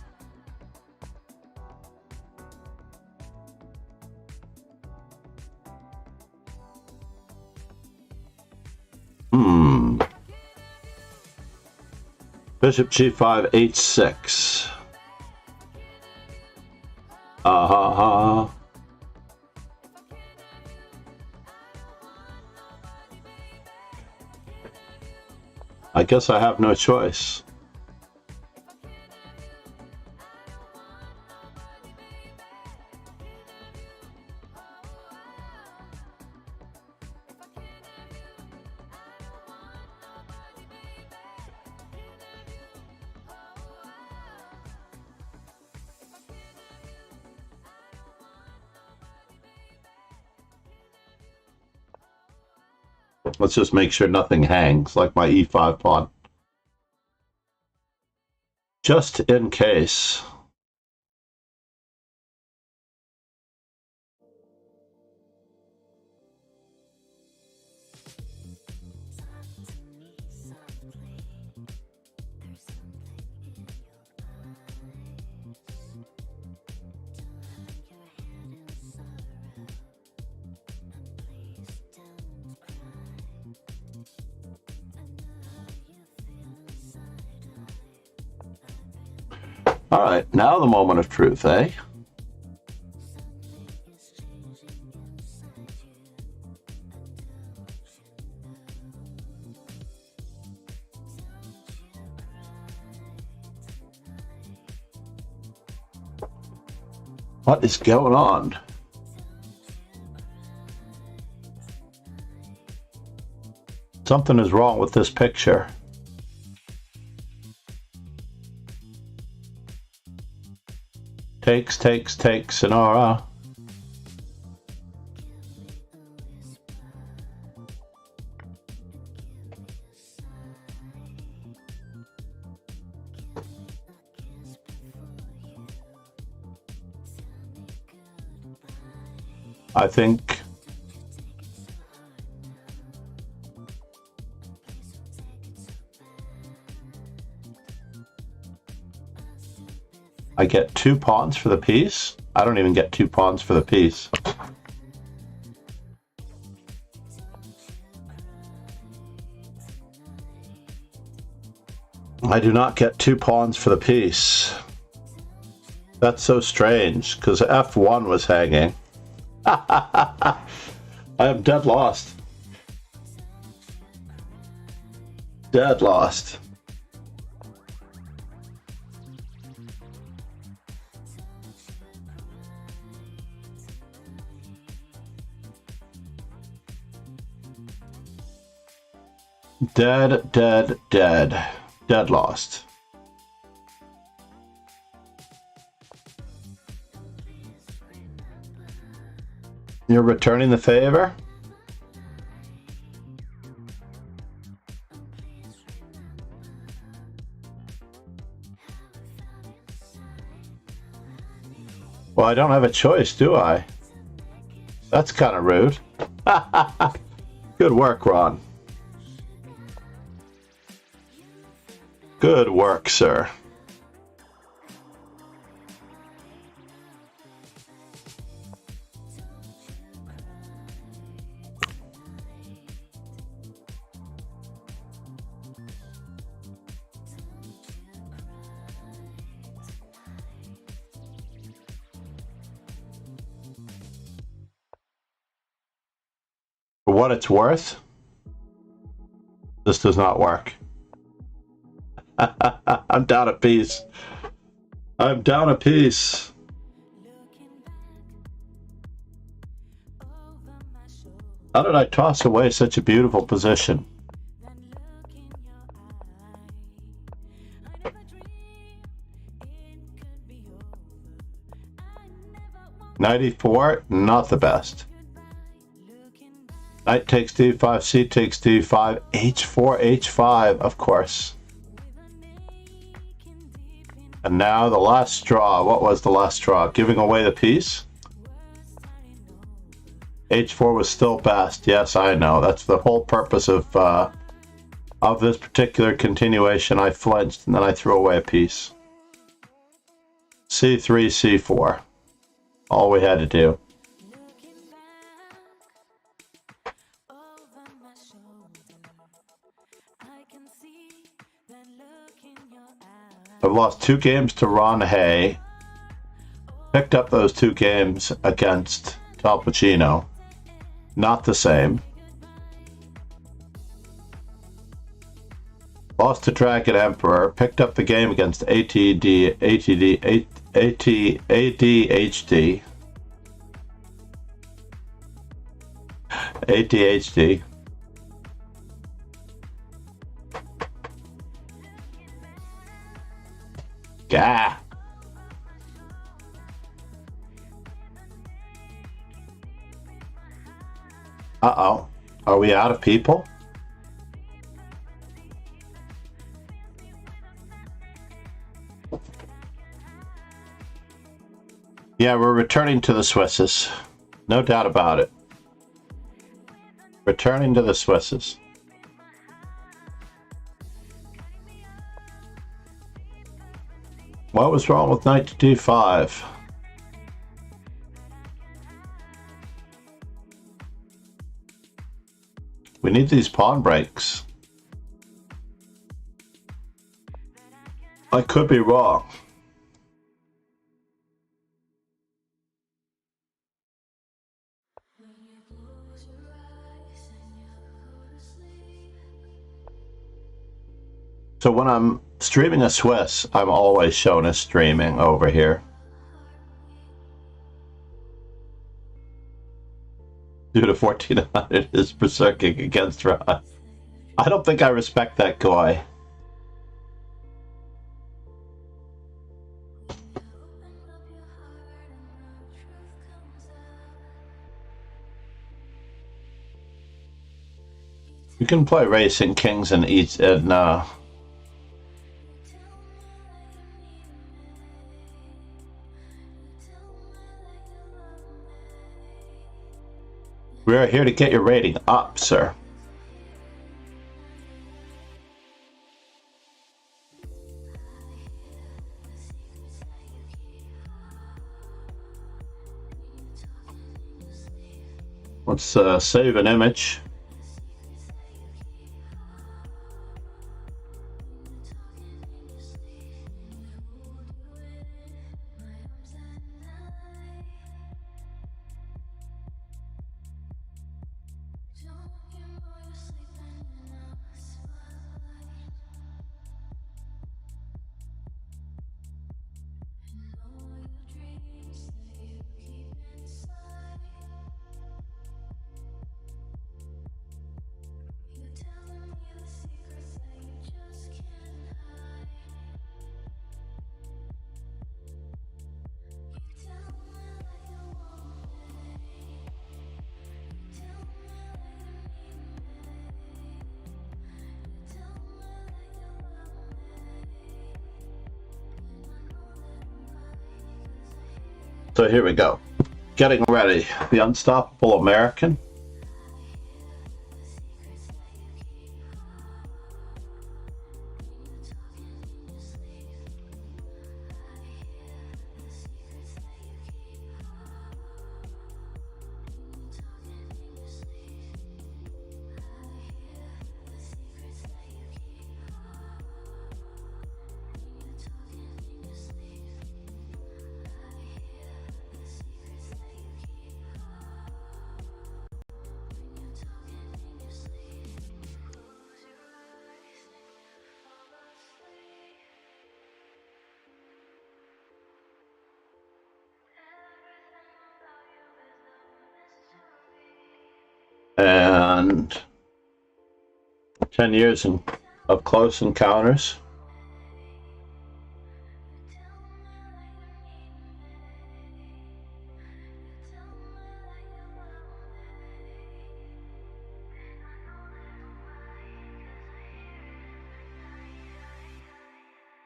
Bishop G5, H6. Ah ha ha. I guess I have no choice. Let's just make sure nothing hangs, like my E5 pawn. Just in case. All right, now the moment of truth, eh? What is going on? Something is wrong with this picture. Takes, Sonora. I think I get 2 pawns for the piece. I don't even get 2 pawns for the piece. I do not get 2 pawns for the piece. That's so strange, because F1 was hanging. I am dead lost. Dead lost. Dead, dead, dead. Dead lost. You're returning the favor? Well, I don't have a choice, do I? That's kind of rude. Good work, Ron. Good work, sir. For what it's worth, this does not work. I'm down a piece. I'm down a piece. How did I toss away such a beautiful position? 94, not the best. Knight takes d5, c takes d5, h4, h5, of course. And now the last straw. What was the last straw? Giving away the piece? h4 was still best. Yes, I know. That's the whole purpose of this particular continuation. I flinched and then I threw away a piece. c3, c4. All we had to do. I've lost 2 games to Ron Hay. Picked up those 2 games against Tal Pacino. Not the same. Lost to Dragon Emperor. Picked up the game against ADHD. ADHD. Gah. Uh-oh. Are we out of people? Yeah, we're returning to the Swisses. No doubt about it. Returning to the Swisses. What was wrong with knight to d5? We need these pawn breaks. I could be wrong. So when I'm streaming a Swiss, I'm always shown as streaming over here. Due to 1400 is berserking against Ron. I don't think I respect that guy. You can play Racing Kings and eat and we are here to get your rating up, sir. Let's save an image. So here we go. Getting ready. The Unstoppable American. And 10 years of close encounters.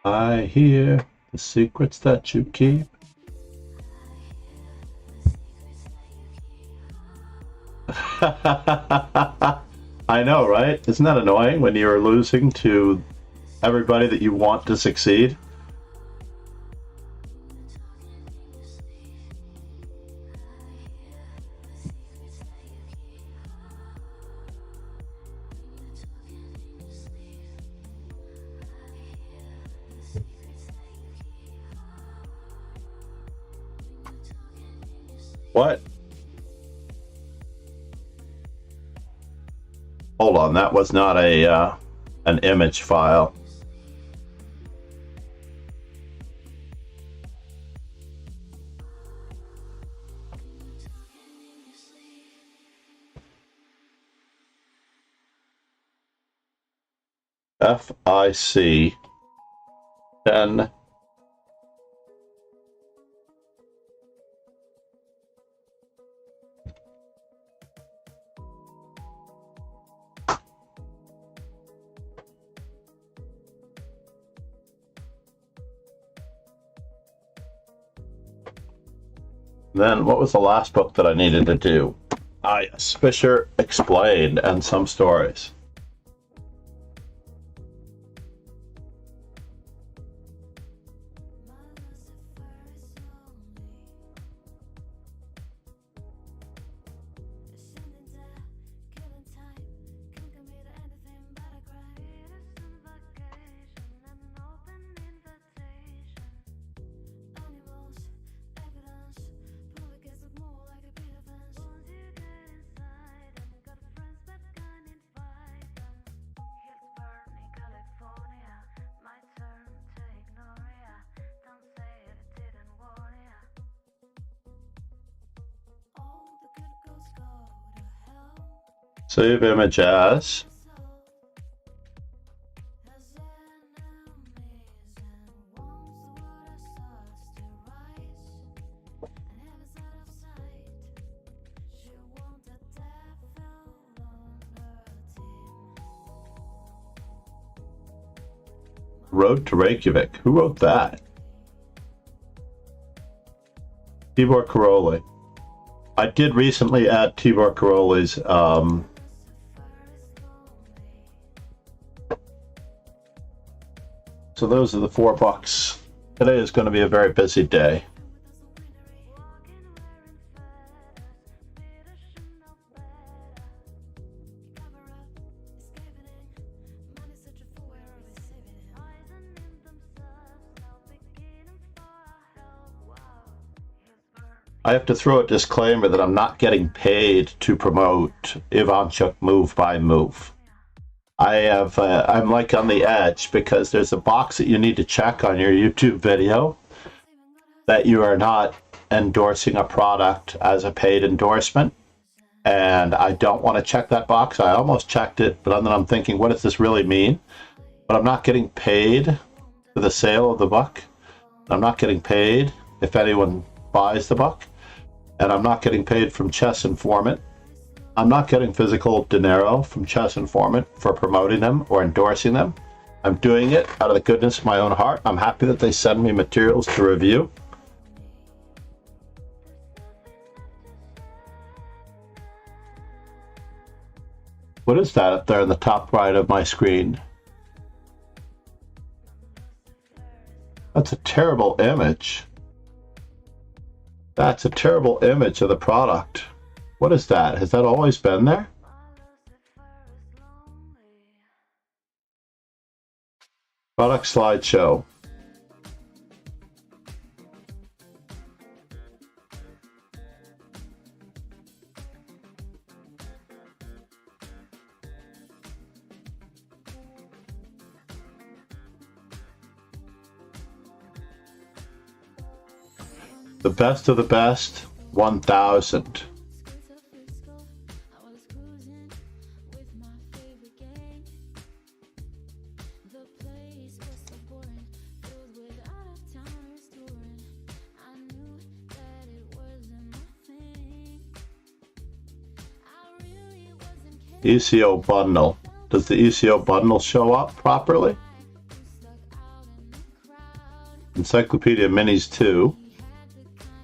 I hear the secrets that you keep. I know, right? Isn't that annoying when you're losing to everybody that you want to succeed? What? Hold on, that was not an image file. FIC 10. Then what was the last book that I needed to do? Ah, yes, Fisher Explained and Some Stories. Save image as. Road to Reykjavik. Who wrote that? Tibor Karolyi. I did recently add Tibor Karolyi's so those are the 4 books. Today is going to be a very busy day. I have to throw a disclaimer that I'm not getting paid to promote Ivanchuk move by move. I'm like on the edge because there's a box that you need to check on your YouTube video that you are not endorsing a product as a paid endorsement. And I don't want to check that box. I almost checked it, but then I'm thinking, what does this really mean? But I'm not getting paid for the sale of the book. I'm not getting paid if anyone buys the book. And I'm not getting paid from Chess Informant. I'm not getting physical dinero from Chess Informant for promoting them or endorsing them. I'm doing it out of the goodness of my own heart. I'm happy that they send me materials to review. What is that up there in the top right of my screen? That's a terrible image. That's a terrible image of the product. What is that? Has that always been there? Product slideshow. The best of the best, 1000. ECO bundle. Does the ECO bundle show up properly? Encyclopedia Minis 2.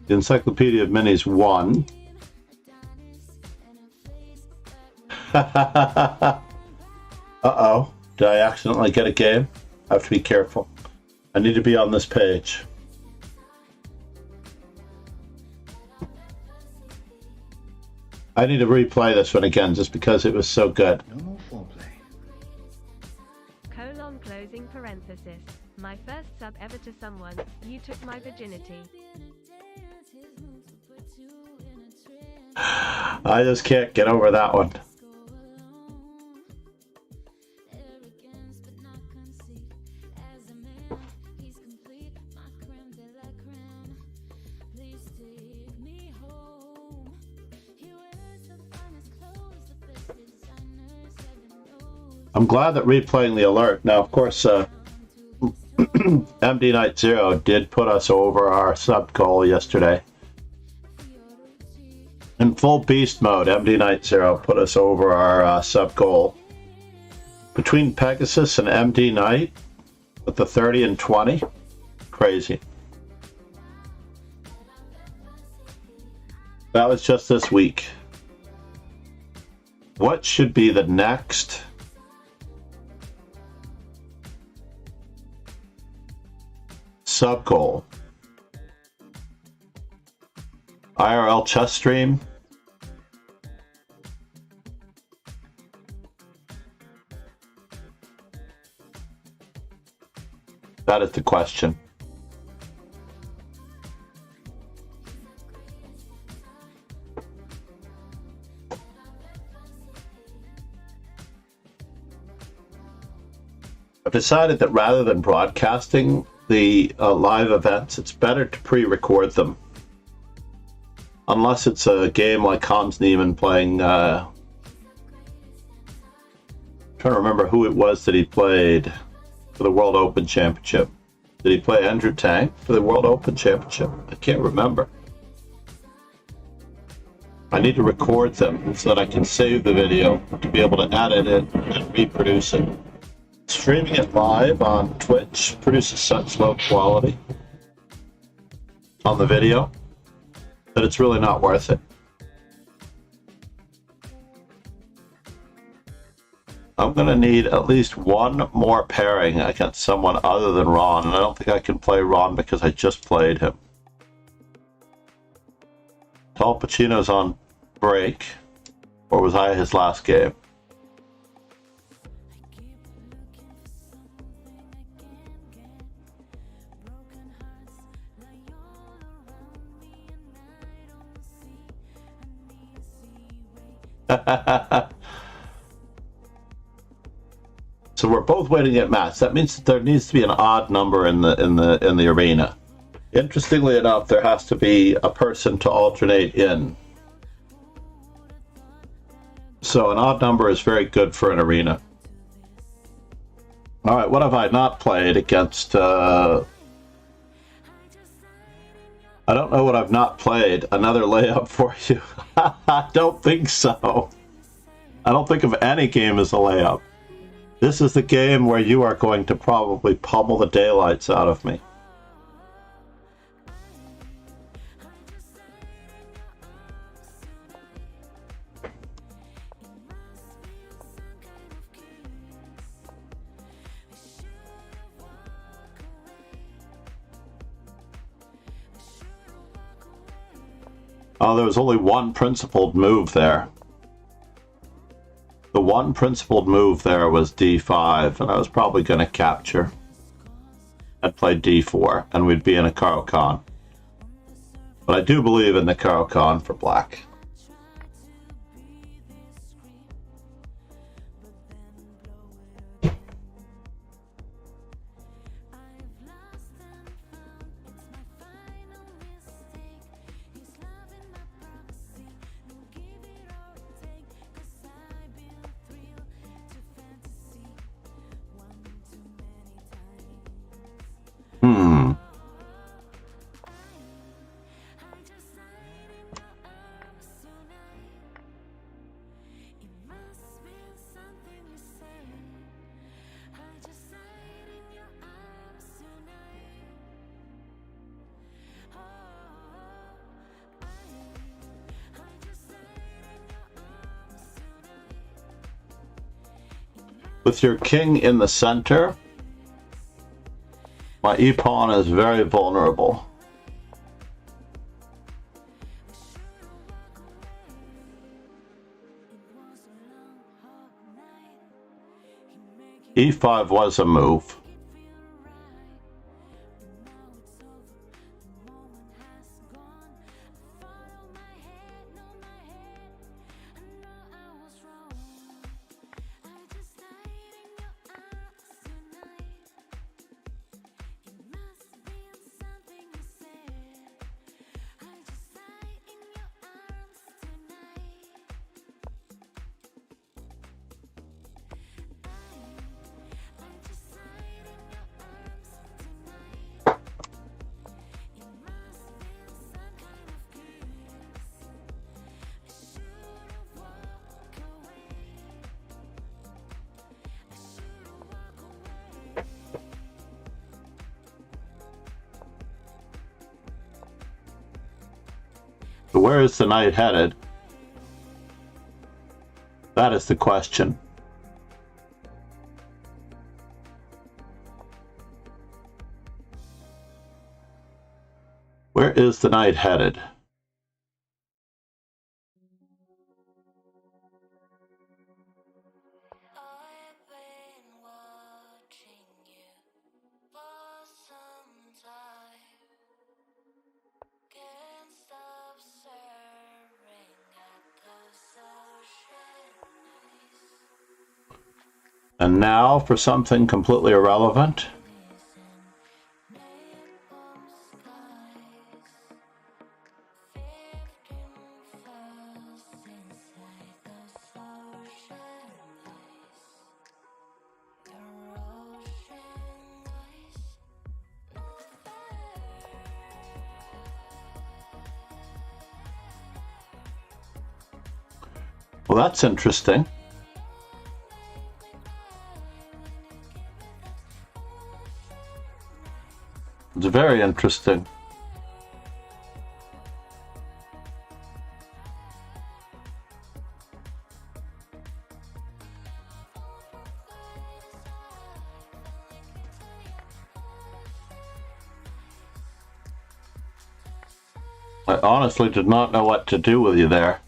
The Encyclopedia of Minis 1. Uh-oh. Did I accidentally get a game? I have to be careful. I need to be on this page. I need to replay this one again just because it was so good. No more foreplay. Colon closing parenthesis. My first sub ever to someone, you took my virginity. I just can't get over that one. I'm glad that replaying the alert. Now, of course, MD Night Zero did put us over our sub goal yesterday. In full beast mode, MD Night Zero put us over our sub goal. Between Pegasus and MD Night, with the 30 and 20, crazy. That was just this week. What should be the next sub goal? IRL chess stream? That is the question. I've decided that rather than broadcasting the live events, it's better to pre-record them. Unless it's a game like Hans Niemann playing, trying to remember who it was that he played for the World Open Championship. Did he play Andrew Tang for the World Open Championship? I can't remember. I need to record them so that I can save the video to be able to edit it and reproduce it. Streaming it live on Twitch produces such low quality on the video that it's really not worth it. I'm going to need at least one more pairing against someone other than Ron, and I don't think I can play Ron because I just played him. Al Pacino's on break, or was I his last game? So we're both waiting at match. That means that there needs to be an odd number in the arena. Interestingly enough, there has to be a person to alternate in. So an odd number is very good for an arena. All right, what have I not played against? I don't know what I've not played. Another layup for you. I don't think so. I don't think of any game as a layup. This is the game where you are going to probably pummel the daylights out of me. Oh, there was only one principled move there. The one principled move there was d5, and I was probably going to capture. I'd play d4, and we'd be in a Caro-Kann. But I do believe in the Caro-Kann for black. With your king in the center, my e-pawn is very vulnerable. e5 was a move. So where is the knight headed? That is the question. Where is the knight headed? And now for something completely irrelevant. Well, that's interesting. It's very interesting. I honestly did not know what to do with you there.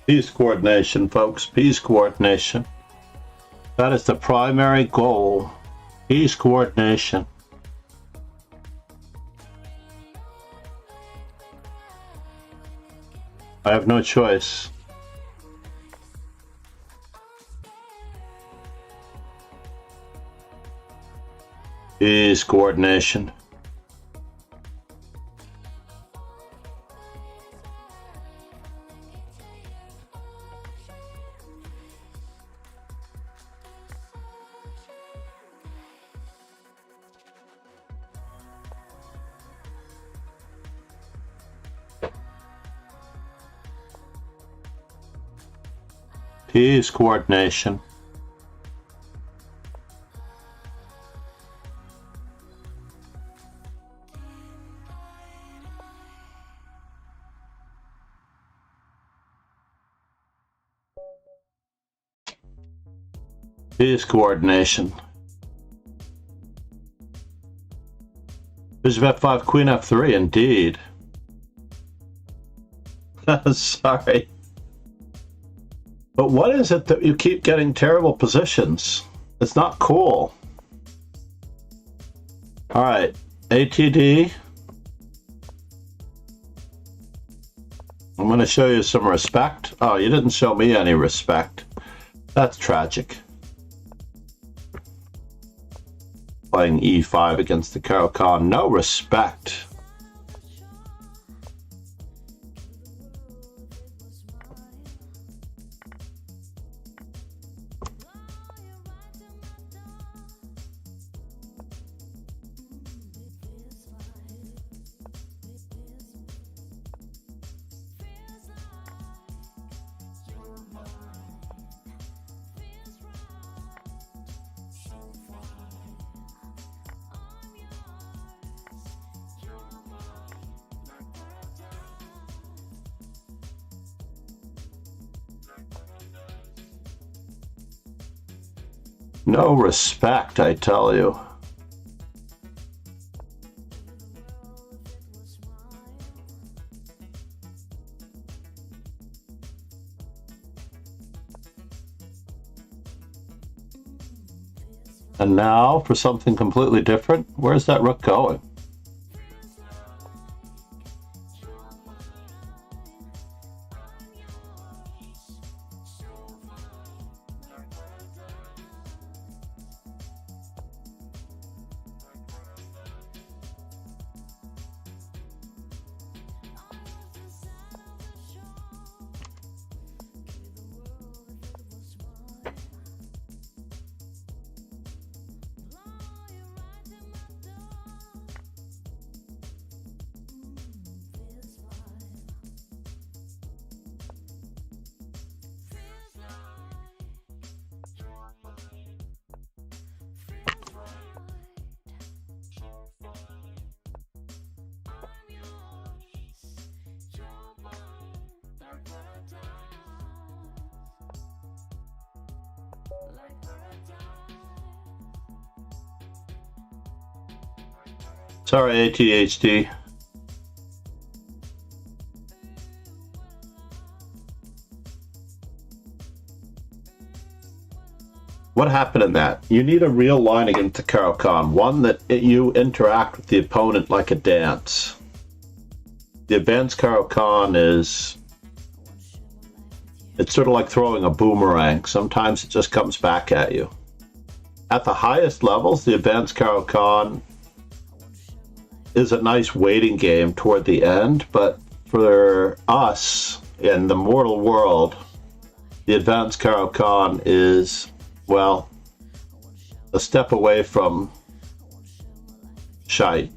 Piece coordination, folks. Piece coordination. That is the primary goal. Piece coordination. I have no choice. Piece coordination. P is coordination. P is coordination. Bishop f5, queen f3, indeed. Sorry. But what is it that you keep getting terrible positions? It's not cool. All right, ATD. I'm going to show you some respect. Oh, you didn't show me any respect. That's tragic. Playing e5 against the Caro-Kann. No respect. No respect, I tell you. And now for something completely different. Where's that rook going? Sorry, ADHD. What happened in that? You need a real line against the Caro-Kann, one that you interact with the opponent like a dance. The advanced Caro-Kann is... it's sort of like throwing a boomerang. Sometimes it just comes back at you. At the highest levels, the advanced Caro-Kann is a nice waiting game toward the end, but for us in the mortal world, the advanced Caro-Kann is, well, a step away from shite.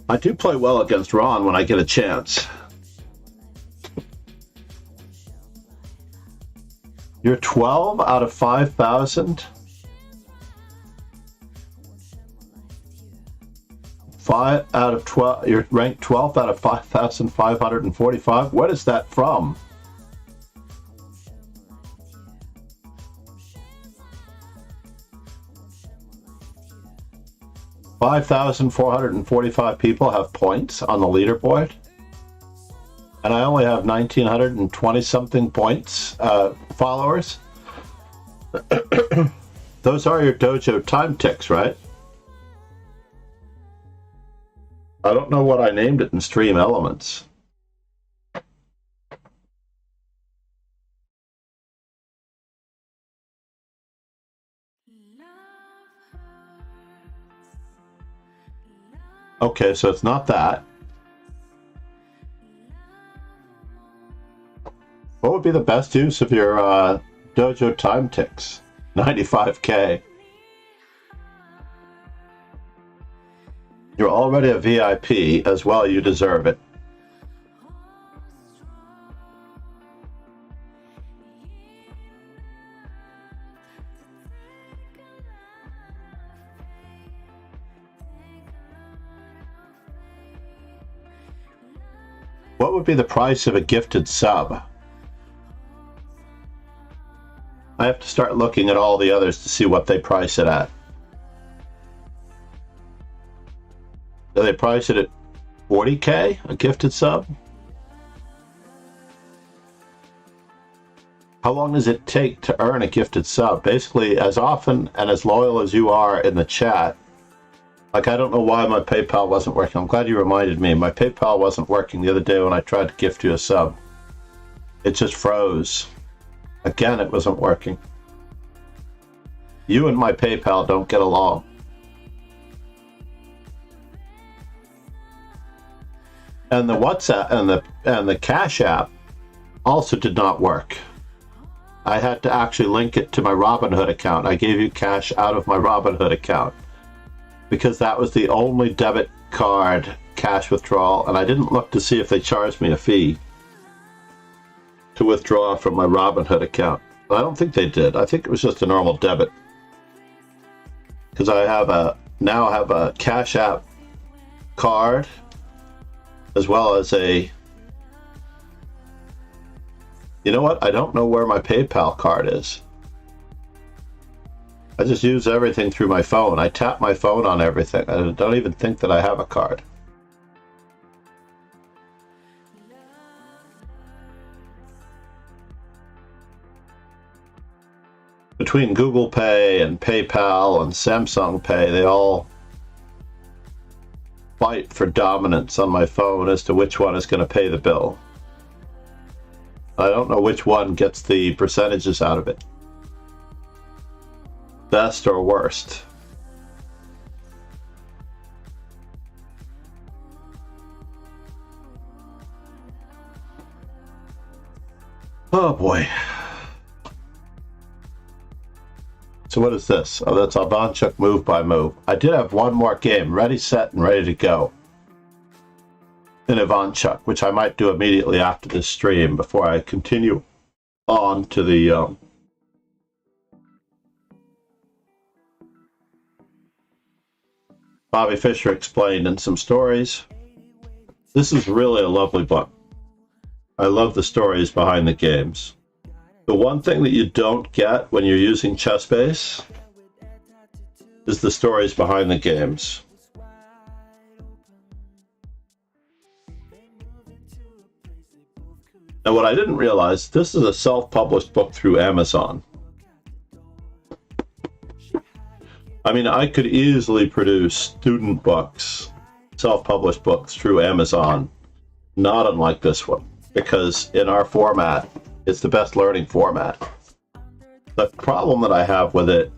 I do play well against Ron when I get a chance. You're 12 out of 5,000? 5 out of 12, you're ranked 12th out of 5,545? What is that from? $5,445 people have points on the leaderboard, and I only have 1,920 something points, followers. Those are your dojo time ticks, right? I don't know what I named it in Stream Elements. Okay, so it's not that. What would be the best use of your dojo time ticks? 95K. You're already a VIP as well. You deserve it. What would be the price of a gifted sub? I have to start looking at all the others to see what they price it at. Do they price it at 40K, a gifted sub? How long does it take to earn a gifted sub? Basically, as often and as loyal as you are in the chat. Like, I don't know why my PayPal wasn't working. I'm glad you reminded me. My PayPal wasn't working the other day when I tried to gift you a sub. It just froze. Again, it wasn't working. You and my PayPal don't get along. And the WhatsApp and the Cash App also did not work. I had to actually link it to my Robinhood account. I gave you cash out of my Robinhood account because that was the only debit card cash withdrawal, and I didn't look to see if they charged me a fee to withdraw from my Robinhood account. I don't think they did. I think it was just a normal debit because I now have a Cash App card as well as a, you know what? I don't know where my PayPal card is. I just use everything through my phone. I tap my phone on everything. I don't even think that I have a card. Between Google Pay and PayPal and Samsung Pay, they all fight for dominance on my phone as to which one is going to pay the bill. I don't know which one gets the percentages out of it. Best or worst. Oh boy. So what is this? Oh, that's Ivanchuk move by move. I did have one more game, ready, set, and ready to go in Ivanchuk, which I might do immediately after this stream before I continue on to the Bobby Fischer explained in some stories. This is really a lovely book. I love the stories behind the games. The one thing that you don't get when you're using ChessBase is the stories behind the games. And what I didn't realize, this is a self-published book through Amazon. I mean, I could easily produce student books, self-published books through Amazon, not unlike this one, because in our format, it's the best learning format. The problem that I have with it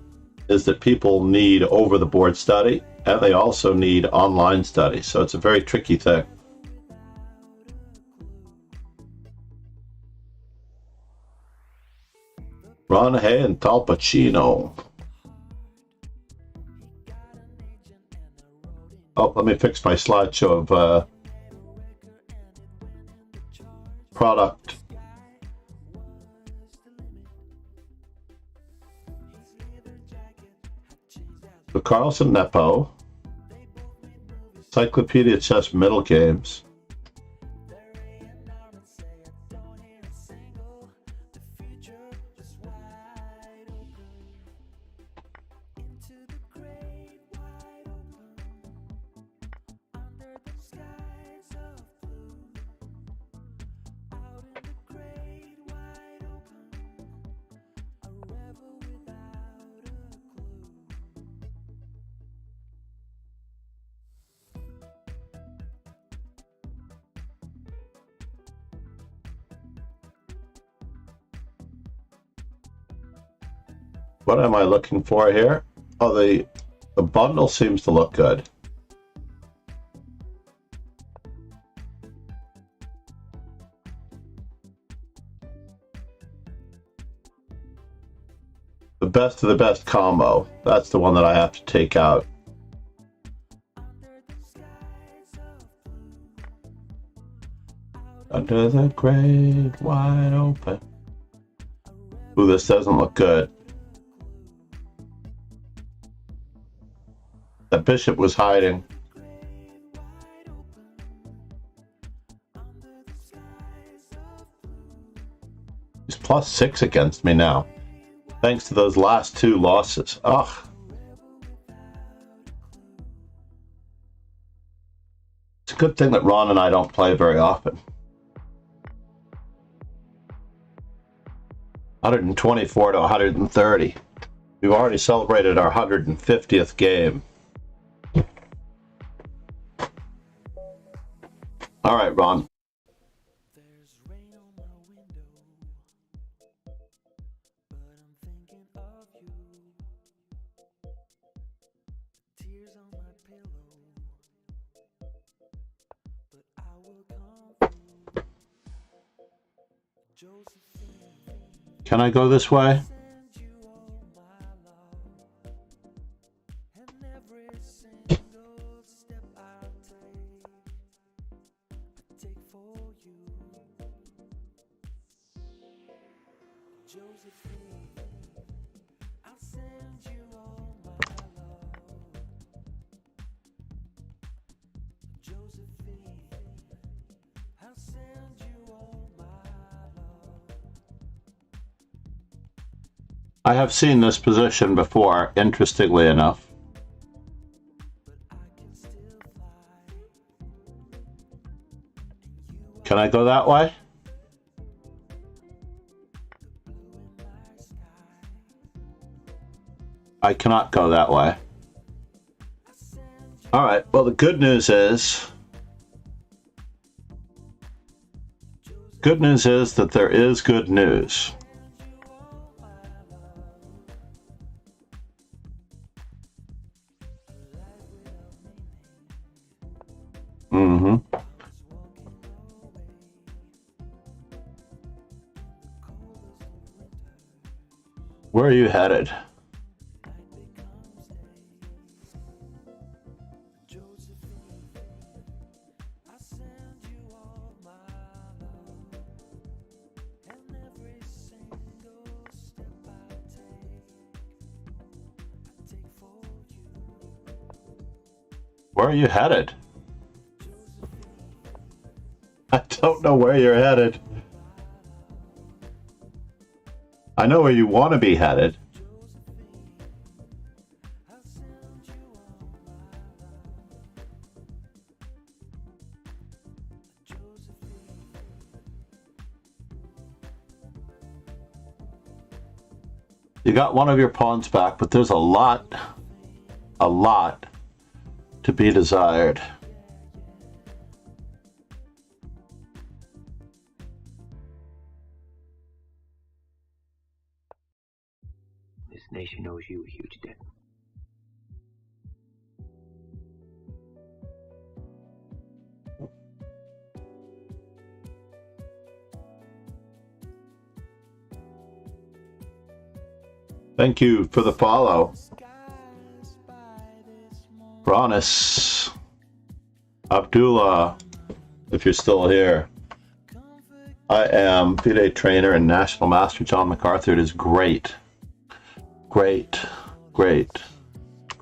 is that people need over-the-board study, and they also need online study, so it's a very tricky thing. Ron Hay and Tal Pacino. Oh, let me fix my slideshow of product. The Carlson Nepo, Encyclopedia Chess Middle Games, what am I looking for here? Oh, the bundle seems to look good. The best of the best combo. That's the one that I have to take out. Under the great wide open. Ooh, this doesn't look good. The bishop was hiding. He's +6 against me now, thanks to those last 2 losses. Ugh. It's a good thing that Ron and I don't play very often. 124 to 130. We've already celebrated our 150th game. All right, Ron. There's rain on my window, but I'm thinking of you. Tears on my pillow, but I will come through. Josephine, Can I go this way? send you all my love, and every single step I take for you. Josephine, I'll send you all my love. Josephine, I'll send you all my love. I have seen this position before, interestingly enough. But I can still fly. Can I go that way? Blue in my sky. I cannot go that way. I send you All right, well, the good news is that there is good news. all my love. A life without meaning. Mm-hmm. I was walking away. The coldest of winters. Where are you headed? Night becomes day. Josephine, I send you all my love, and every single step I take for you. Where are you headed? Josephine, I don't know where you're headed. I know where you want to be headed. I'll send you all my love. Josephine, You got one of your pawns back, but there's a lot to be desired. This nation owes you a huge debt. Thank you for the follow, skies by this morning. Bronis, Abdullah, if you're still here. I am FIDE trainer and National Master John MacArthur. It is great. Great. Great.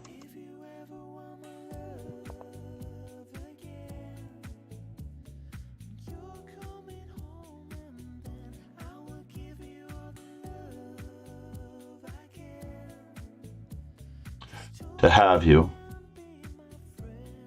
If you ever want my love again, you're coming home, and then I will give you all the love I can. To have you. Be my friend.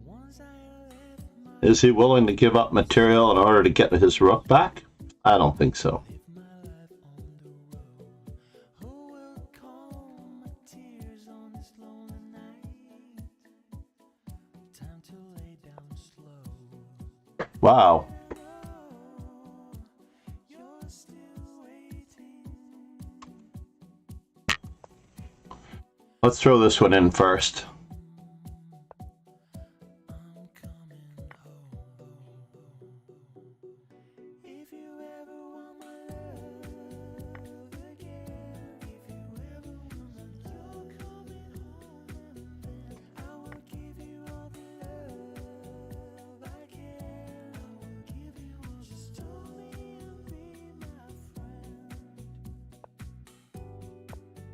Once I left my Is he willing to give up material in order to get his rook back? I don't think so. live my life on the road. Who will calm my tears on this lonely night? Time to lay down slow. Wow. You're still waiting. Let's throw this one in first. I'm coming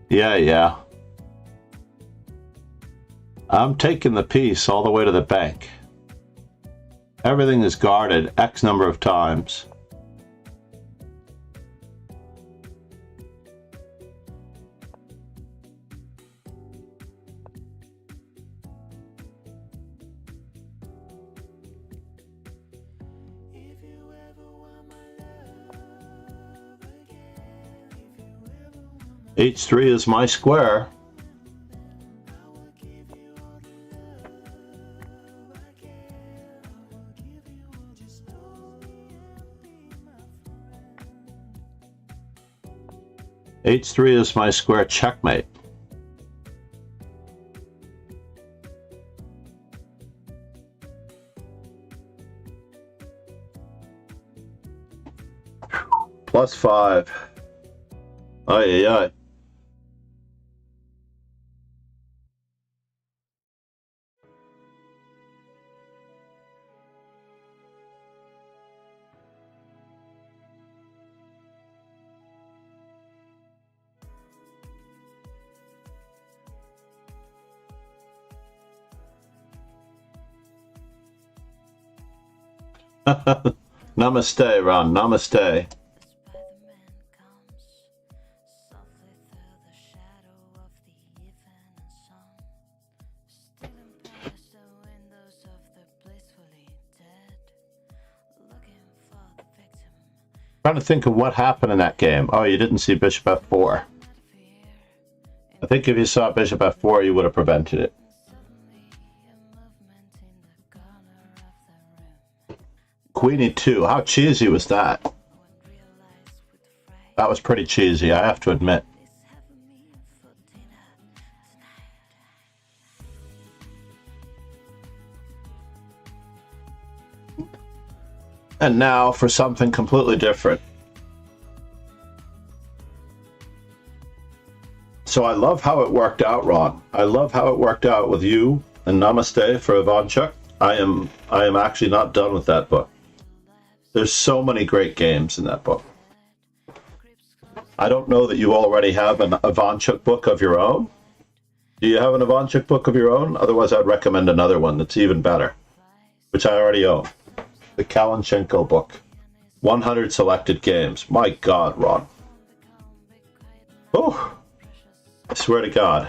Yeah. I'm taking the piece all the way to the bank. Everything is guarded X number of times. If you ever want my love again, if you ever want my H3 is my square. I will give you all the love I can. I will give you all, just hold me and be my friend. H3 is my square. Checkmate. +5. Ay. Namaste, Ron. Namaste. The Spider-Man comes softly through the shadow of the evening sun, stealing past the windows of the blissfully dead, looking for the victim. Trying to think of what happened in that game. Oh, you didn't see Bishop F4. Not fear, I think if you saw Bishop F4, you would have prevented it. suddenly a movement in the corner of the room. Queenie 2. How cheesy was that? No one realized with fright That was pretty cheesy, I have to admit. is having me for dinner tonight. And now for something completely different. So I love how it worked out, Ron. I love how it worked out with you and Namaste for Ivanchuk. I am actually not done with that book. There's so many great games in that book. I don't know that you already have an Ivanchuk book of your own. Do you have an Ivanchuk book of your own? Otherwise, I'd recommend another one that's even better, which I already own. The Kalanchenko book. 100 selected games. My God, Ron. Oh, I swear to God.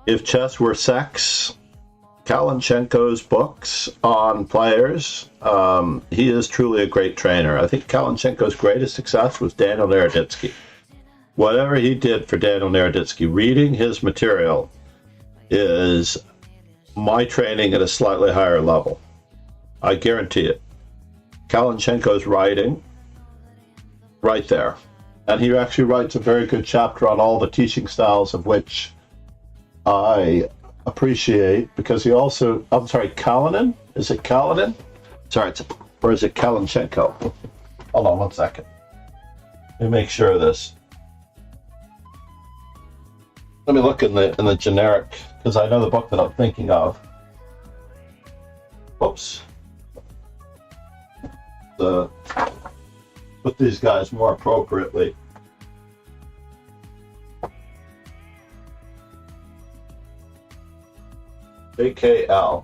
If chess were sex, Kalanchenko's books on players, he is truly a great trainer. I think Kalanchenko's greatest success was Daniel Naroditsky. Whatever he did for Daniel Naroditsky, reading his material is my training at a slightly higher level. I guarantee it. Kalanchenko's writing, right there. And he actually writes a very good chapter on all the teaching styles, of which I appreciate, because he also, I'm sorry, Kalinin? Is it Kalinin? Sorry, or is it Kalanchenko? Hold on one second. Let me make sure of this. Let me look in the generic, because I know the book that I'm thinking of. Oops. Put these guys more appropriately. AKL.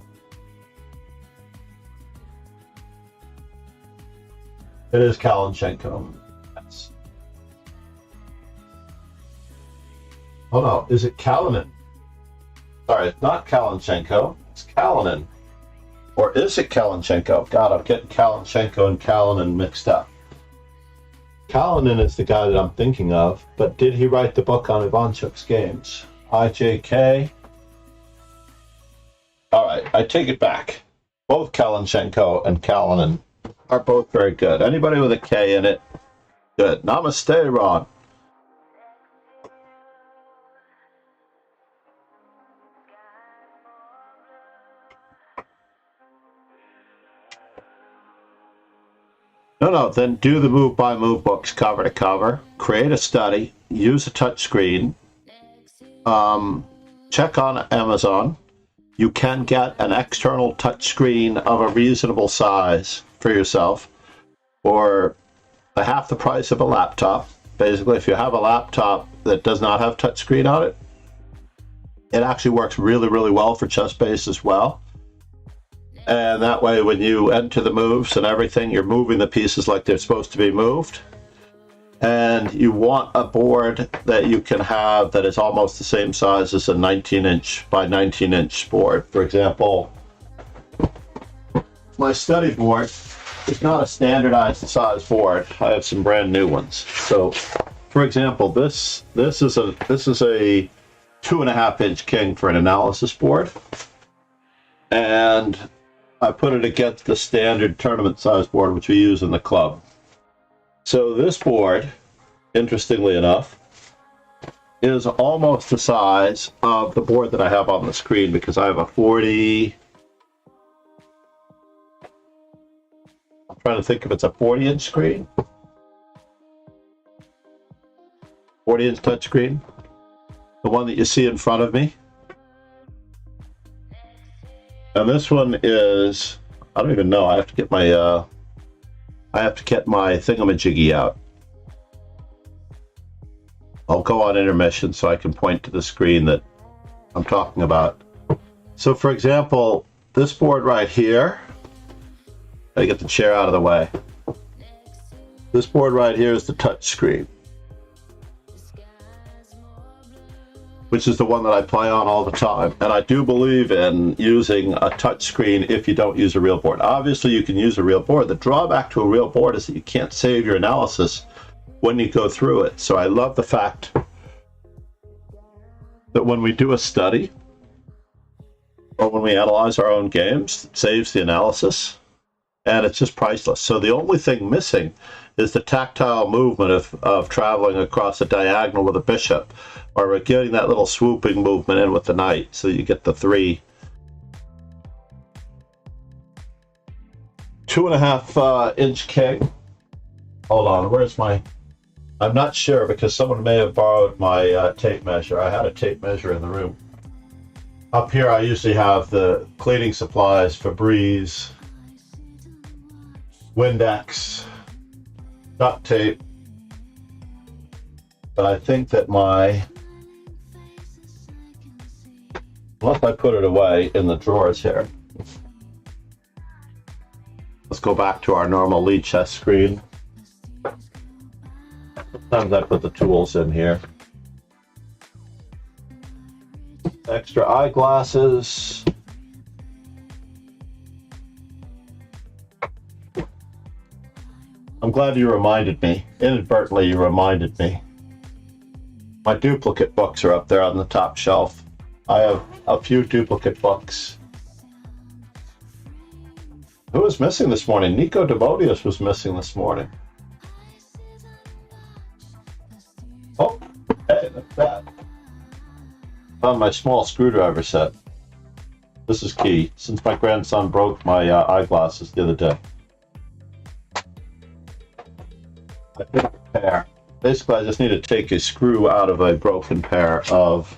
It is Kalanchenko. Yes. Oh no, is it Kalinin? Sorry, it's not Kalanchenko. It's Kalinin. Or is it Kalanchenko? God, I'm getting Kalanchenko and Kalinin mixed up. Kalinin is the guy that I'm thinking of, but did he write the book on Ivanchuk's games? IJK. All right, I take it back. Both Kalanchenko and Kalinin are both very good. Anybody with a K in it, good. Namaste, Ron. No, then do the move by move books cover to cover. Create a study. Use a touch screen. Check on Amazon. You can get an external touch screen of a reasonable size for yourself, or half the price of a laptop. basically. If you have a laptop that does not have touchscreen on it, it actually works really, really well for chess-based as well. And that way, when you enter the moves and everything, you're moving the pieces like they're supposed to be moved. And you want a board that you can have that is almost the same size as a 19-inch by 19-inch board. For example, my study board is not a standardized size board. I have some brand new ones. So, for example, this is a 2.5-inch king for an analysis board, and I put it against the standard tournament size board which we use in the club. So this board, interestingly enough, is almost the size of the board that I have on the screen, because I have a 40... I'm trying to think if it's a 40-inch screen. 40-inch touchscreen. The one that you see in front of me. And this one is, I don't even know, I have to get my thingamajiggy out. I'll go on intermission so I can point to the screen that I'm talking about. So for example, this board right here, gotta get the chair out of the way. This board right here is the touch screen, which is the one that I play on all the time. And I do believe in using a touch screen if you don't use a real board. Obviously, you can use a real board. The drawback to a real board is that you can't save your analysis when you go through it. So I love the fact that when we do a study or when we analyze our own games, it saves the analysis, and it's just priceless. So the only thing missing is the tactile movement of traveling across a diagonal with a bishop, or we're getting that little swooping movement in with the knight, so you get the 3. 2.5-inch king. Hold on, where's my... I'm not sure, because someone may have borrowed my tape measure. I had a tape measure in the room. Up here I usually have the cleaning supplies, Febreze, Windex, duct tape. But I think that unless I put it away in the drawers here. Let's go back to our normal lead chess screen. Sometimes I put the tools in here. Extra eyeglasses. I'm glad you reminded me. Inadvertently, you reminded me. My duplicate books are up there on the top shelf. I have a few duplicate books. Who was missing this morning? Nico Demodius was missing this morning. Oh, hey, look at that. Found my small screwdriver set. This is key, since my grandson broke my eyeglasses the other day. I think a pair. Basically, I just need to take a screw out of a broken pair of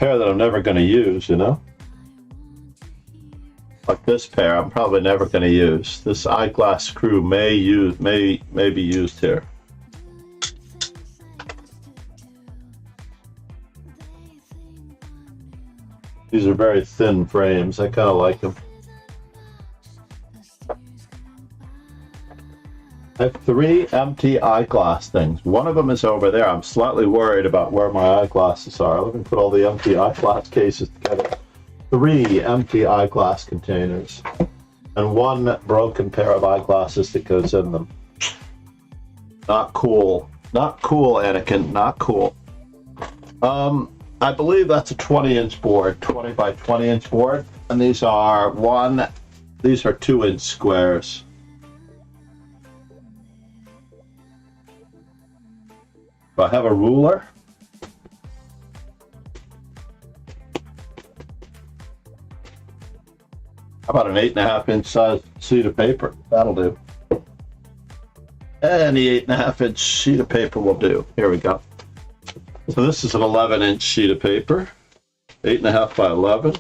that I'm never going to use, you know? Like this pair, I'm probably never going to use. This eyeglass screw may be used here. These are very thin frames. I kind of like them. I have 3 empty eyeglass things. One of them is over there. I'm slightly worried about where my eyeglasses are. Let me put all the empty eyeglass cases together. 3 empty eyeglass containers. And 1 broken pair of eyeglasses that goes in them. Not cool. Not cool, Anakin. Not cool. I believe that's a 20-inch board. 20 by 20-inch board. And these are 2-inch squares. Do I have a ruler? How about an 8.5-inch size sheet of paper? That'll do. Any 8.5-inch sheet of paper will do. Here we go. So this is an 11-inch sheet of paper. 8.5 by 11.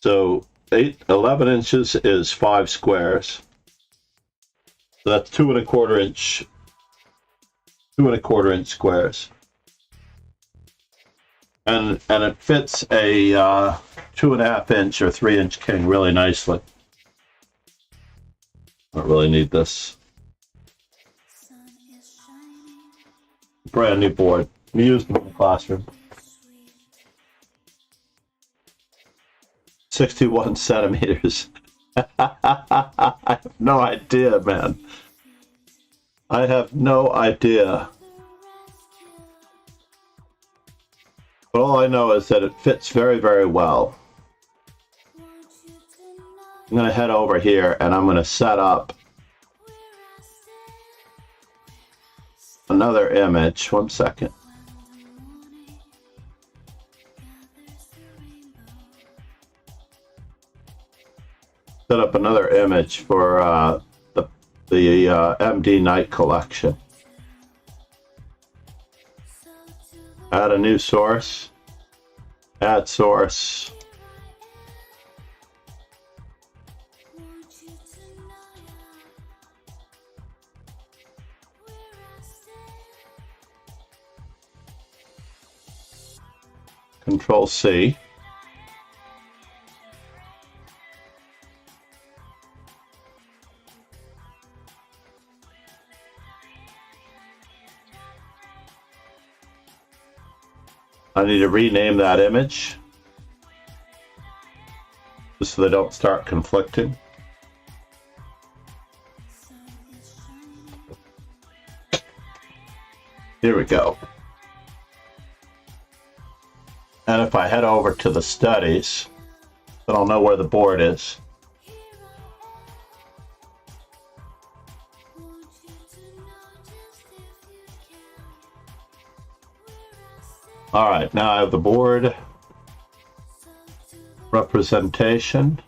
So 11 inches is 5 squares. So that's 2¼ inch, 2¼ inch squares. And it fits a 2.5 inch or 3 inch king really nicely. I don't really need this. Brand new board. We used them in the classroom. 61 centimeters. I have no idea, man. I have no idea. But all I know is that it fits very, very well. I'm going to head over here and I'm going to set up another image. 1 second. Set up another image for the MD Night collection. Add a new source. Add source. Control C. I need to rename that image just so they don't start conflicting. Here we go. And if I head over to the studies, then I'll know where the board is. All right, now I have the board representation.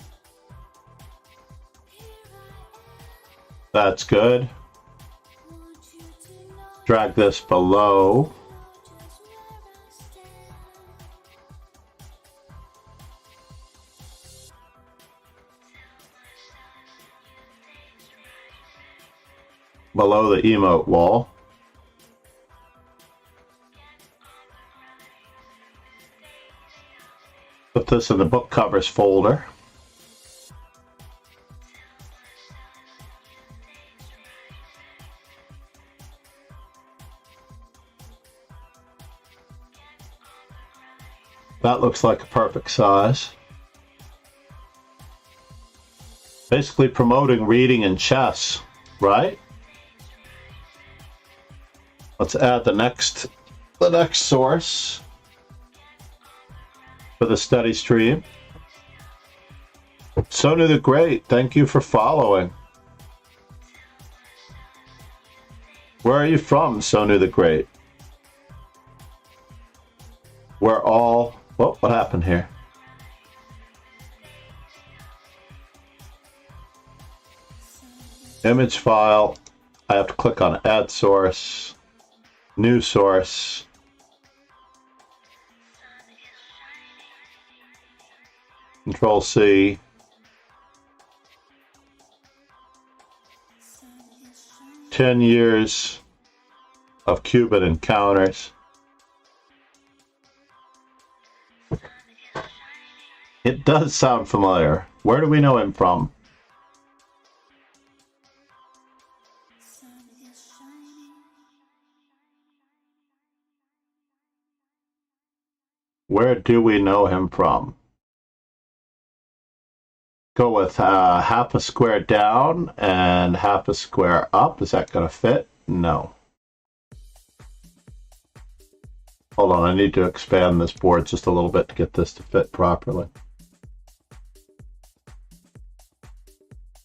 That's good. Drag this below. Below the emote wall. Put this in the book covers folder. That looks like a perfect size. Basically promoting reading and chess, right? Let's add the next source for the study stream. Sonu the Great, thank you for following. Where are you from, Sonu the Great? We're all... Oh, what happened here? Image file. I have to click on Add Source, New Source. Control C. "10 years of Cuban encounters." It does sound familiar. Where do we know him from? Where do we know him from? Go with half a square down and half a square up. Is that going to fit? No. Hold on, I need to expand this board just a little bit to get this to fit properly.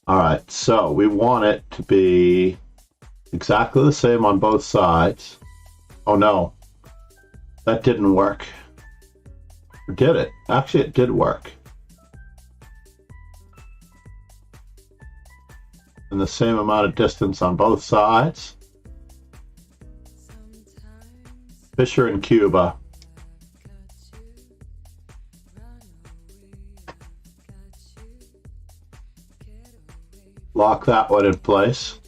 All right, so we want it to be exactly the same on both sides. Oh no, that didn't work. Or did it? Actually, it did work. and the same amount of distance on both sides. Fisher in Cuba. Lock that one in place.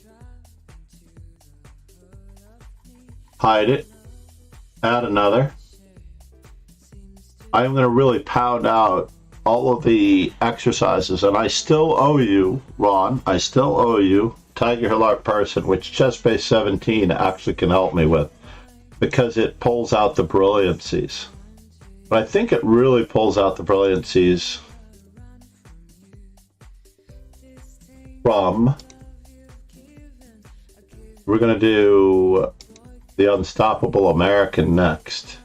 Hide it. Add another. I'm going to really pound out all of the exercises, and I still owe you, Ron, I still owe you Tiger Hill Art Person, which Chess Base 17 actually can help me with, because it pulls out the brilliancies. But I think it really pulls out the brilliancies from, we're going to do the Unstoppable American next.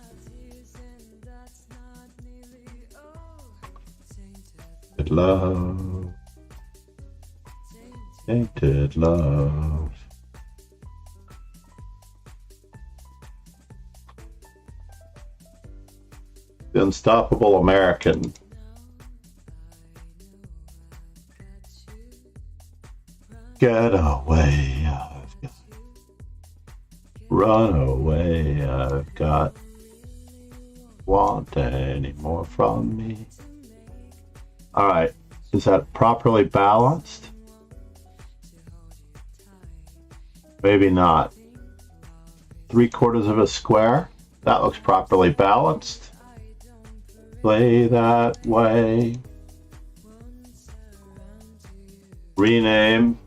Love, tainted love. The Unstoppable American. Get away, I've got. Run away, I've got. Want any more from me? All right, is that properly balanced? Maybe not. 3/4 of a square. That looks properly balanced. Play that way. Rename.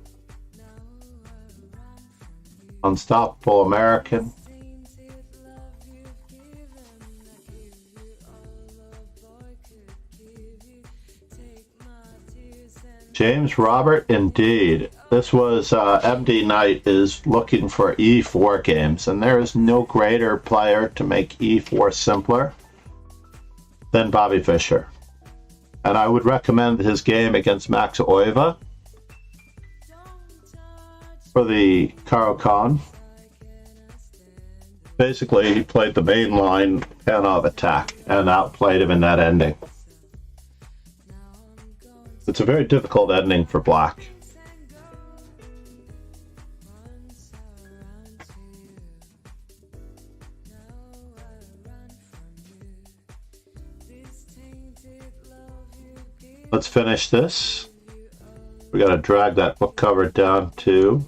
Unstoppable American. James Robert, indeed. This was MD Knight is looking for E4 games, and there is no greater player to make E4 simpler than Bobby Fischer. And I would recommend his game against Max Oiva for the Caro-Kann. Basically, he played the main line of attack and outplayed him in that ending. It's a very difficult ending for black. Let's finish this. We got to drag that book cover down to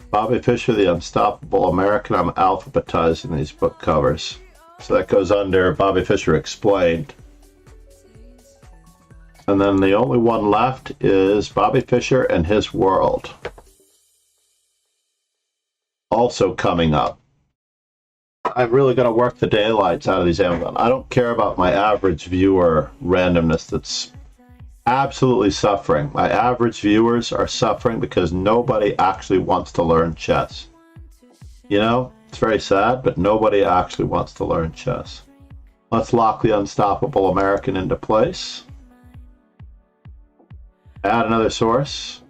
Bobby Fischer, the Unstoppable American. I'm alphabetizing these book covers. So that goes under Bobby Fischer Explained. And then the only one left is Bobby Fischer and His World. Also coming up. I'm really going to work the daylights out of these Amazon. I don't care about my average viewer randomness that's absolutely suffering. My average viewers are suffering because nobody actually wants to learn chess. You know, it's very sad, but nobody actually wants to learn chess. Let's lock the Unstoppable American into place. Add another source.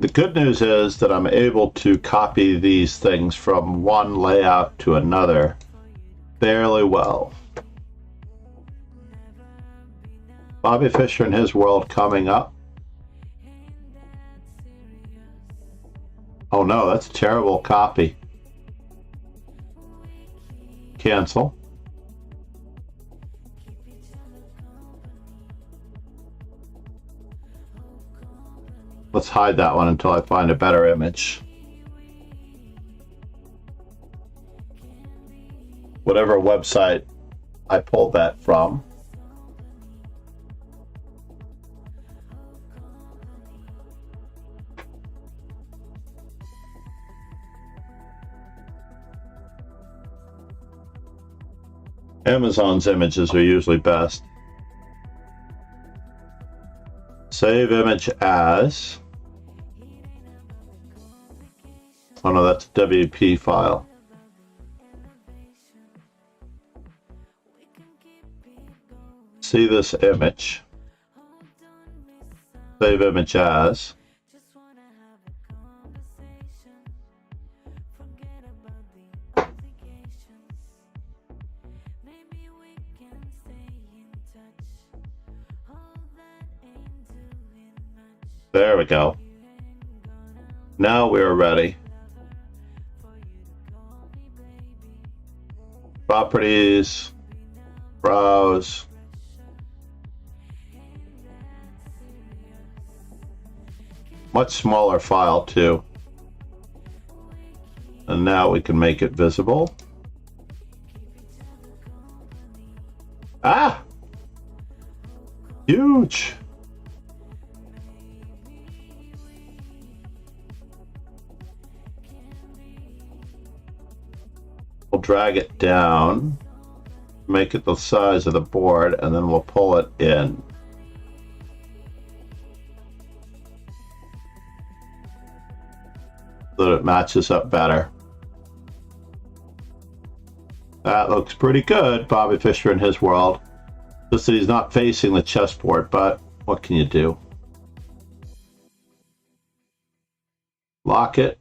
The good news is that I'm able to copy these things from one layout to another fairly well. Bobby Fischer and His World coming up. Oh no, that's a terrible copy. Cancel. Let's hide that one until I find a better image. Whatever website I pulled that from. Amazon's images are usually best. Save image as. Oh no, that's a WP file. See this image. Save image as. There we go. Now we're ready. Properties, browse. Much smaller file too. And now we can make it visible. Ah! Huge! We'll drag it down, make it the size of the board, and then we'll pull it in. So that it matches up better. That looks pretty good, Bobby Fischer in his world. Just that he's not facing the chessboard, but what can you do? Lock it.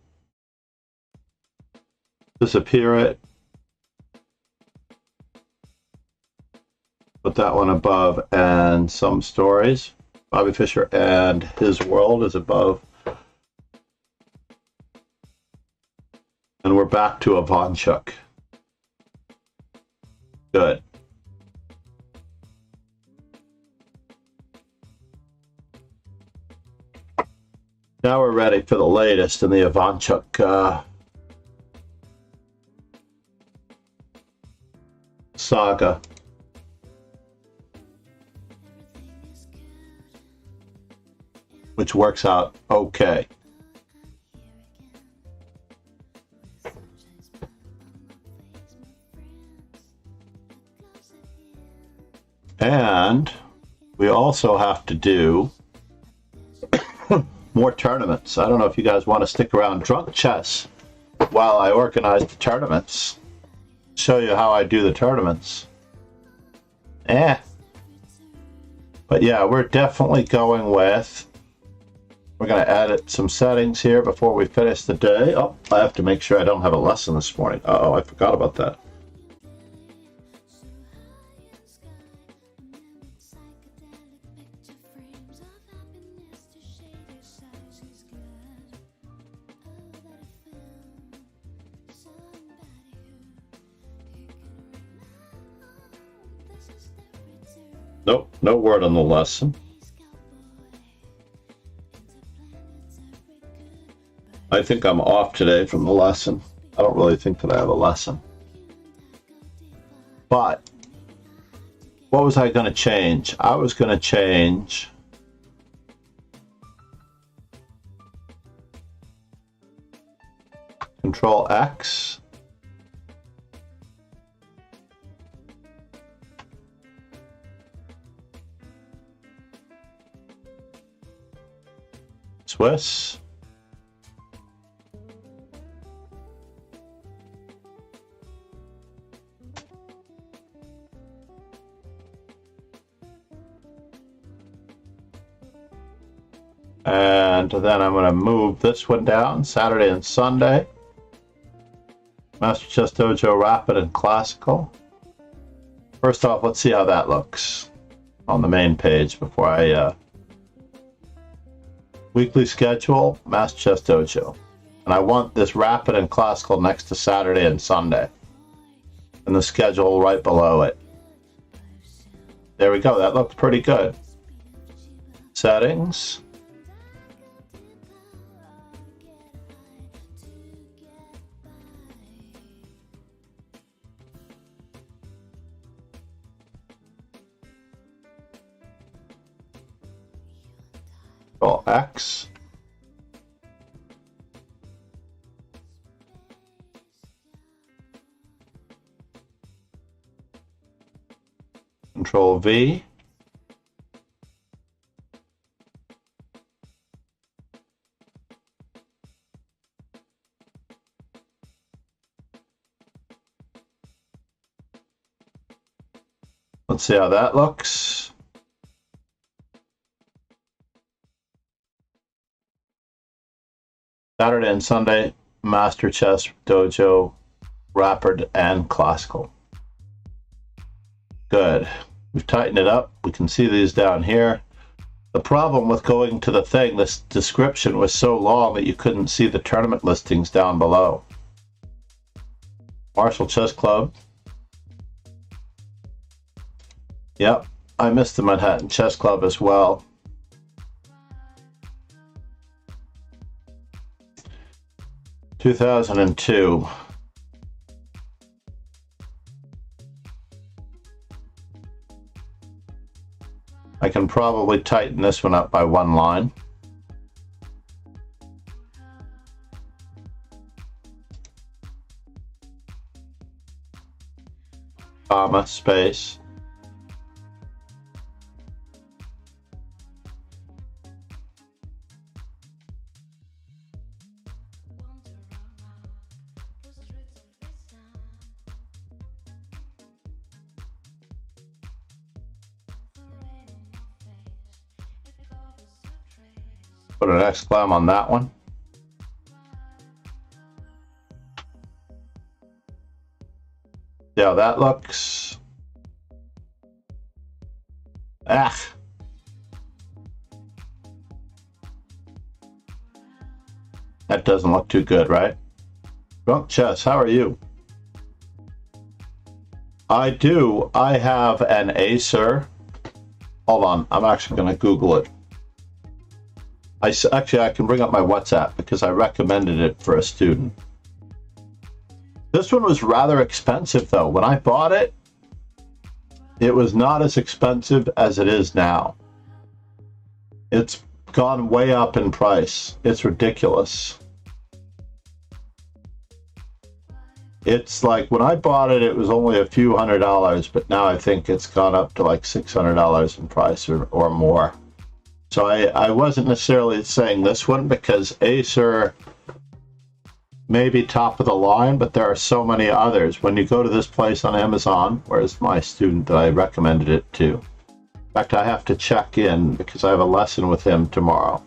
Disappear it. Put that one above, and some stories. Bobby Fischer and his world is above. And we're back to Ivanchuk. Good. Now we're ready for the latest in the Ivanchuk saga. Which works out okay. And we also have to do more tournaments. I don't know if you guys want to stick around drunk chess while I organize the tournaments. Show you how I do the tournaments. But yeah, we're definitely going with... We're going to edit some settings here before we finish the day. Oh, I have to make sure I don't have a lesson this morning. Uh-oh, I forgot about that. Nope, no word on the lesson. I think I'm off today from the lesson. I don't really think that I have a lesson. But what was I going to change? I was going to change Control X. Swiss. And then I'm going to move this one down, Saturday and Sunday. Master Chess Dojo Rapid and Classical. First off, let's see how that looks on the main page before I... Weekly schedule, Master Chess Dojo. And I want this Rapid and Classical next to Saturday and Sunday. And the schedule right below it. There we go, that looks pretty good. Settings. Control X. Control V. Let's see how that looks. Saturday and Sunday, Master Chess Dojo, Rapid and Classical. Good. We've tightened it up. We can see these down here. The problem with going to the thing, this description was so long that you couldn't see the tournament listings down below. Marshall Chess Club. Yep, I missed the Manhattan Chess Club as well. (2002). I can probably tighten this one up by one line. Comma, space. Put an exclam on that one. See how that looks. Ah. That doesn't look too good, right? Drunk Chess, how are you? I do. I have an Acer. Hold on, I'm actually going to Google it. Actually, I can bring up my WhatsApp because I recommended it for a student. This one was rather expensive, though. When I bought it, it was not as expensive as it is now. It's gone way up in price. It's ridiculous. It's like when I bought it, it was only a few $100s, but now I think it's gone up to like $600 in price or more. So I wasn't necessarily saying this one because Acer may be top of the line, but there are so many others. When you go to this place on Amazon, where's my student that I recommended it to? In fact, I have to check in because I have a lesson with him tomorrow.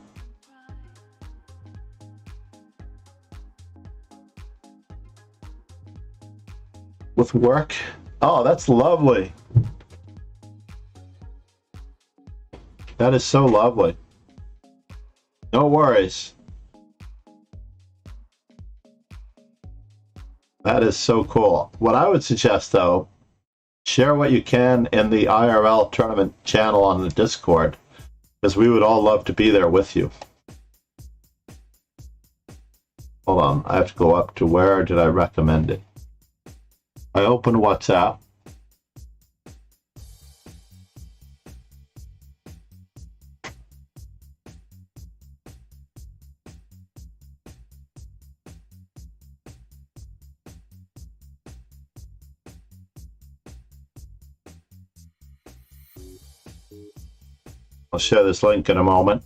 With work? Oh, that's lovely. That is so lovely. No worries. That is so cool. What I would suggest, though, share what you can in the IRL tournament channel on the Discord, because we would all love to be there with you. Hold on, I have to go up to where did I recommend it? I opened WhatsApp. I'll share this link in a moment.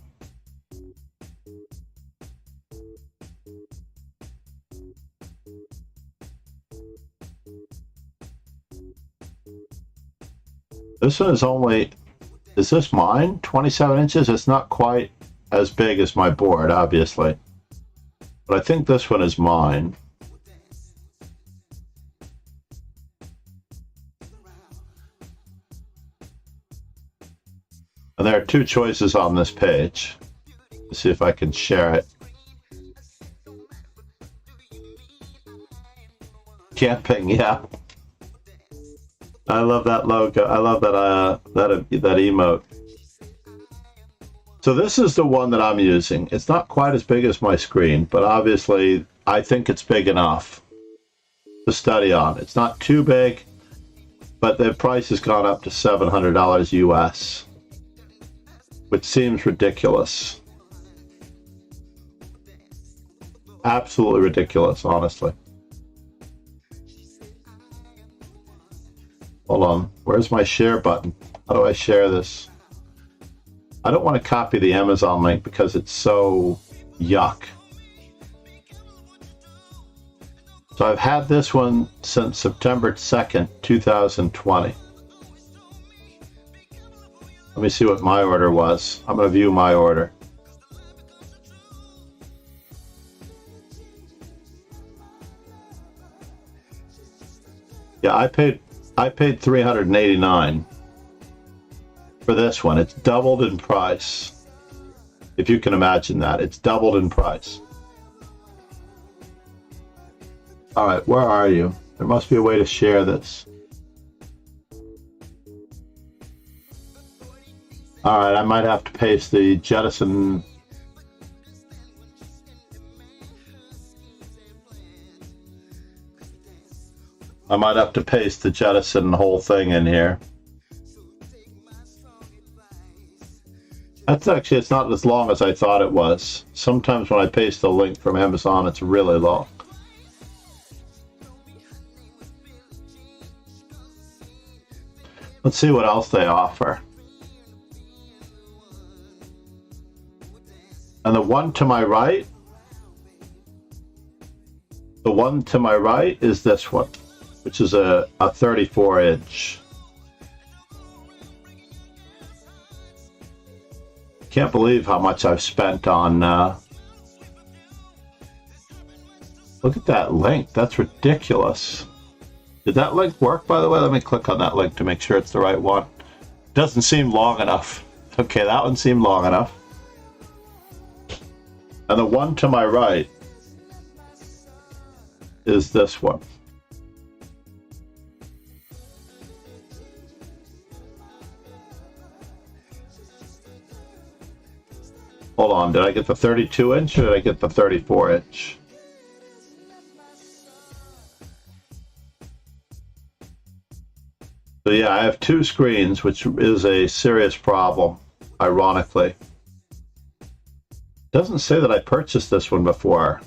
This one is only, is this mine? 27 inches? It's not quite as big as my board, obviously. But I think this one is mine. And there are two choices on this page. Let's see if I can share it. Camping, yeah. I love that logo. I love that emote. So this is the one that I'm using. It's not quite as big as my screen, but obviously I think it's big enough to study on. It's not too big, but the price has gone up to $700 US, which seems ridiculous. Absolutely ridiculous, honestly. Hold on, where's my share button? How do I share this? I don't want to copy the Amazon link because it's so yuck. So I've had this one since September 2nd, 2020. Let me see what my order was. I'm going to view my order. Yeah, I paid $389. for this one. It's doubled in price. If you can imagine that, it's doubled in price. All right, where are you? There must be a way to share this. All right, I might have to paste the jettison. I might have to paste the jettison whole thing in here. That's actually, it's not as long as I thought it was. Sometimes when I paste a link from Amazon, it's really long. Let's see what else they offer. And the one to my right is this one, which is a 34-inch. Can't believe how much I've spent on, look at that link, that's ridiculous. Did that link work, by the way? Let me click on that link to make sure it's the right one. Doesn't seem long enough. Okay, that one seemed long enough. And the one to my right is this one. Hold on, did I get the 32-inch or did I get the 34-inch? So yeah, I have two screens, which is a serious problem, ironically. Doesn't say that I purchased this one before.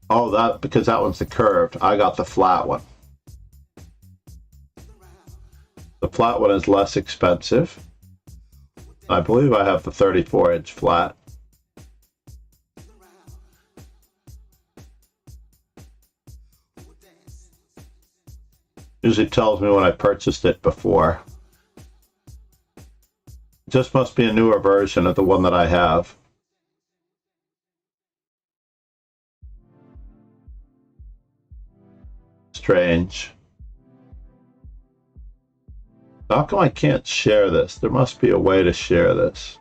Oh, that because that one's the curved. I got the flat one. The flat one is less expensive. I believe I have the 34-inch flat. Usually tells me when I purchased it before. It just must be a newer version of the one that I have. Strange. How come I can't share this? There must be a way to share this.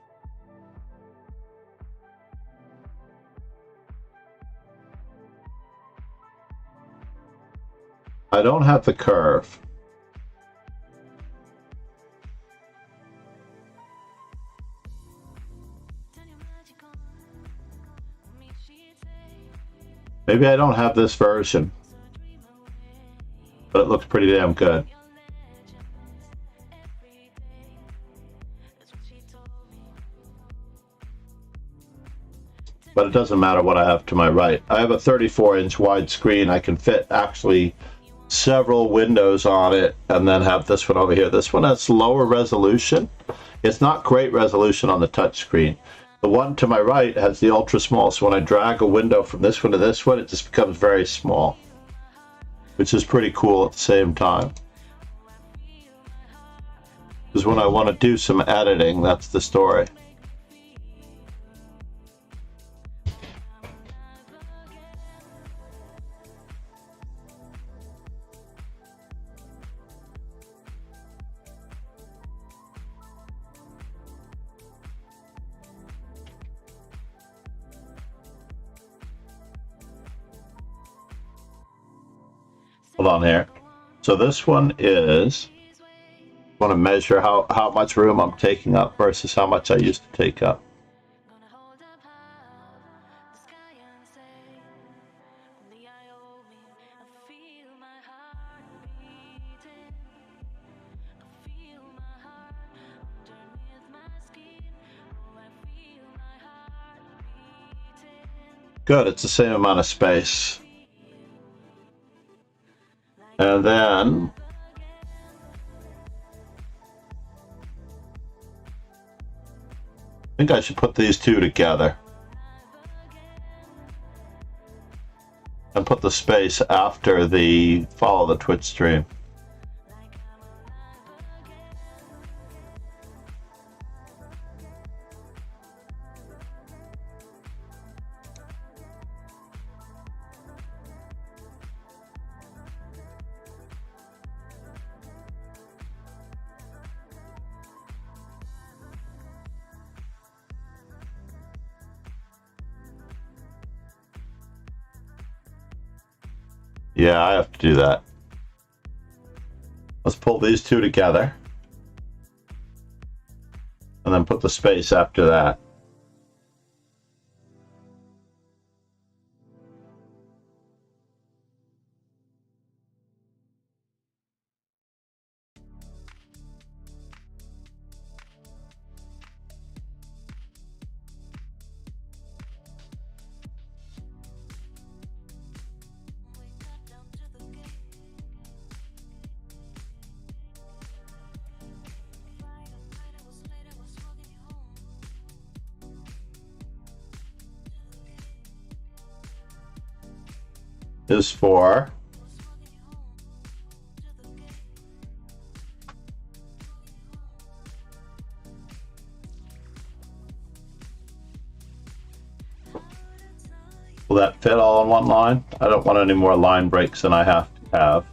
I don't have the curve. Maybe I don't have this version, but it looks pretty damn good. But it doesn't matter what I have to my right. I have a 34-inch wide screen. I can fit actually several windows on it and then have this one over here. This one has lower resolution. It's not great resolution on the touch screen. The one to my right has the ultra small, so when I drag a window from this one to this one, it just becomes very small, which is pretty cool at the same time. Because when I want to do some editing, that's the story. Hold on here. So this one is, I want to measure how much room I'm taking up versus how much I used to take up. Good, it's the same amount of space. And then I think I should put these two together and put the space after the follow the Twitch stream. Yeah, I have to do that. Let's pull these two together. And then put the space after that. Is for will that fit all in one line? I don't want any more line breaks than I have to have.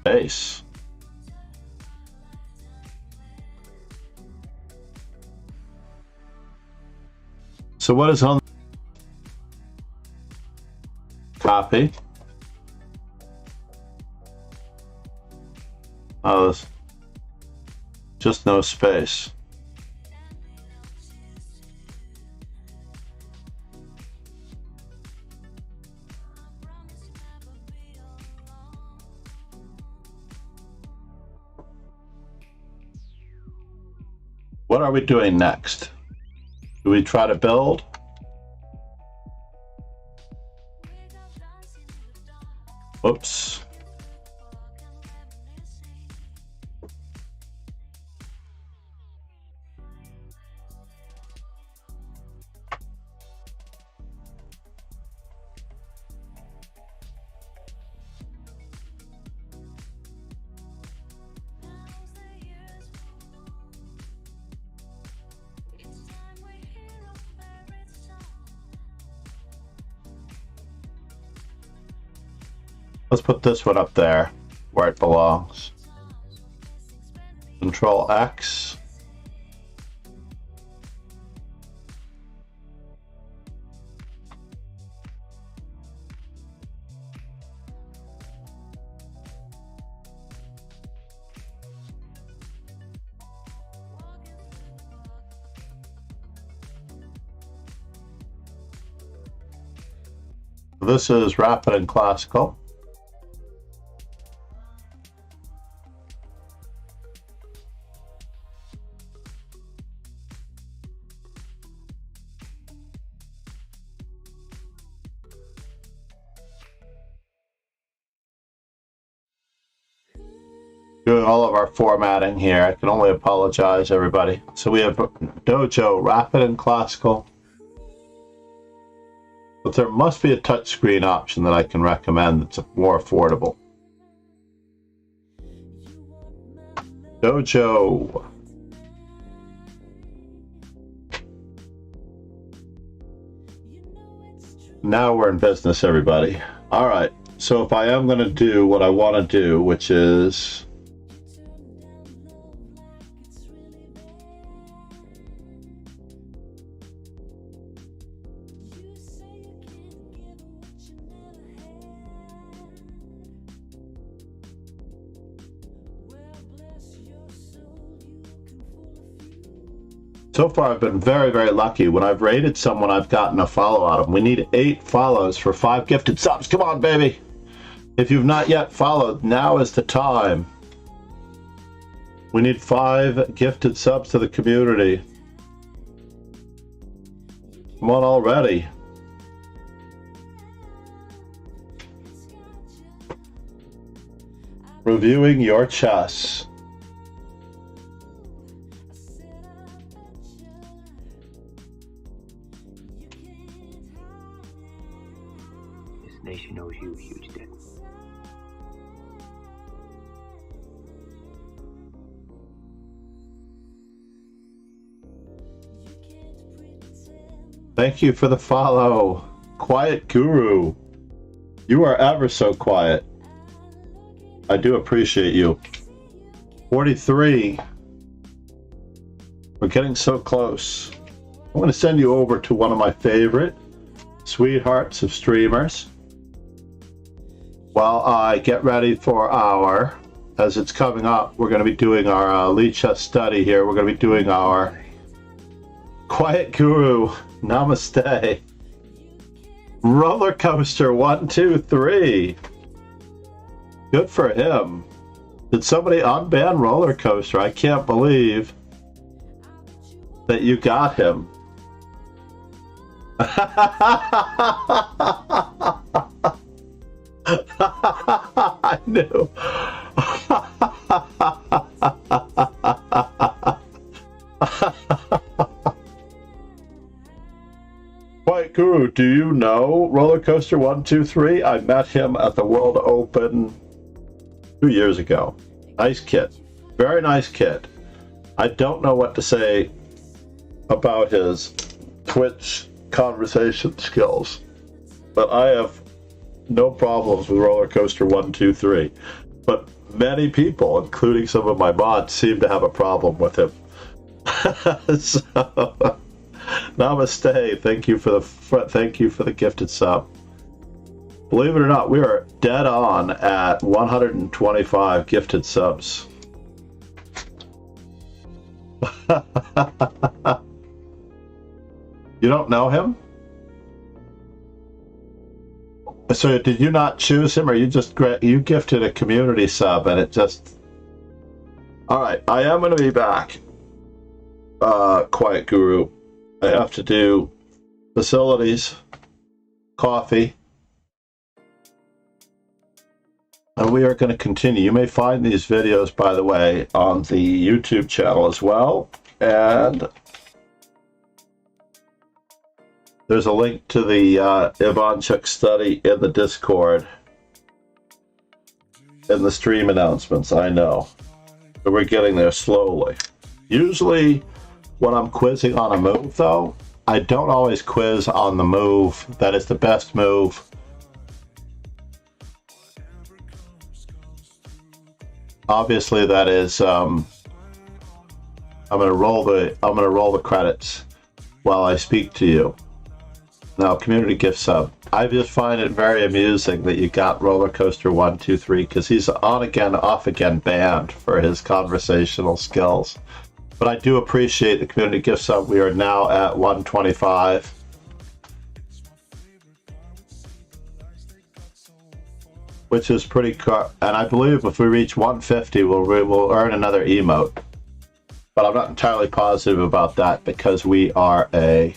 Base. So what is on copy? Oh, there's just no space. What are we doing next? Do we try to build? Oops. Let's put this one up there where it belongs. Control X. This is rapid and classical. Doing all of our formatting here. I can only apologize, everybody. So we have Dojo, Rapid and Classical. But there must be a touchscreen option that I can recommend that's more affordable. Dojo. Now we're in business, everybody. All right. So if I am going to do what I want to do, which is so far, I've been very, very lucky. When I've rated someone, I've gotten a follow out of them. We need 8 follows for 5 gifted subs. Come on, baby. If you've not yet followed, now is the time. We need 5 gifted subs to the community. Come on already. Reviewing your chess. Nation owes you a huge debt. Thank you for the follow. Quiet Guru. You are ever so quiet. I do appreciate you. 43. We're getting so close. I'm going to send you over to one of my favorite sweethearts of streamers while I get ready for our, as it's coming up, we're going to be doing our lead chess study here. We're going to be doing our Quiet Guru Namaste Roller Coaster 1, 2, 3. Good for him. Did somebody unban Roller Coaster? I can't believe that you got him. I knew. White Guru, do you know Roller Coaster 1, 2, 3? I met him at the World Open 2 years ago. Nice kid. Very nice kid. I don't know what to say about his Twitch conversation skills, but I have no problems with Roller Coaster 1, 2, 3. But many people, including some of my mods, seem to have a problem with him. So, namaste. Thank you for the gifted sub. Believe it or not, we are dead on at 125 gifted subs. You don't know him? So did you not choose him, or you gifted a community sub and it just... All right, I am going to be back. Quiet Guru. I have to do facilities, coffee, and we are going to continue. You may find these videos, by the way, on the YouTube channel as well, and there's a link to the Ivanchuk study in the Discord in the stream announcements, I know. But we're getting there slowly. Usually when I'm quizzing on a move, though, I don't always quiz on the move that is the best move. Obviously, that is I'm gonna roll the credits while I speak to you. Now, community gift sub. I just find it very amusing that you got Roller Coaster 1, 2, 3 because he's on again, off again banned for his conversational skills. But I do appreciate the community gift sub. We are now at 125. Which is pretty cool. And I believe if we reach 150, we'll earn another emote. But I'm not entirely positive about that because we are a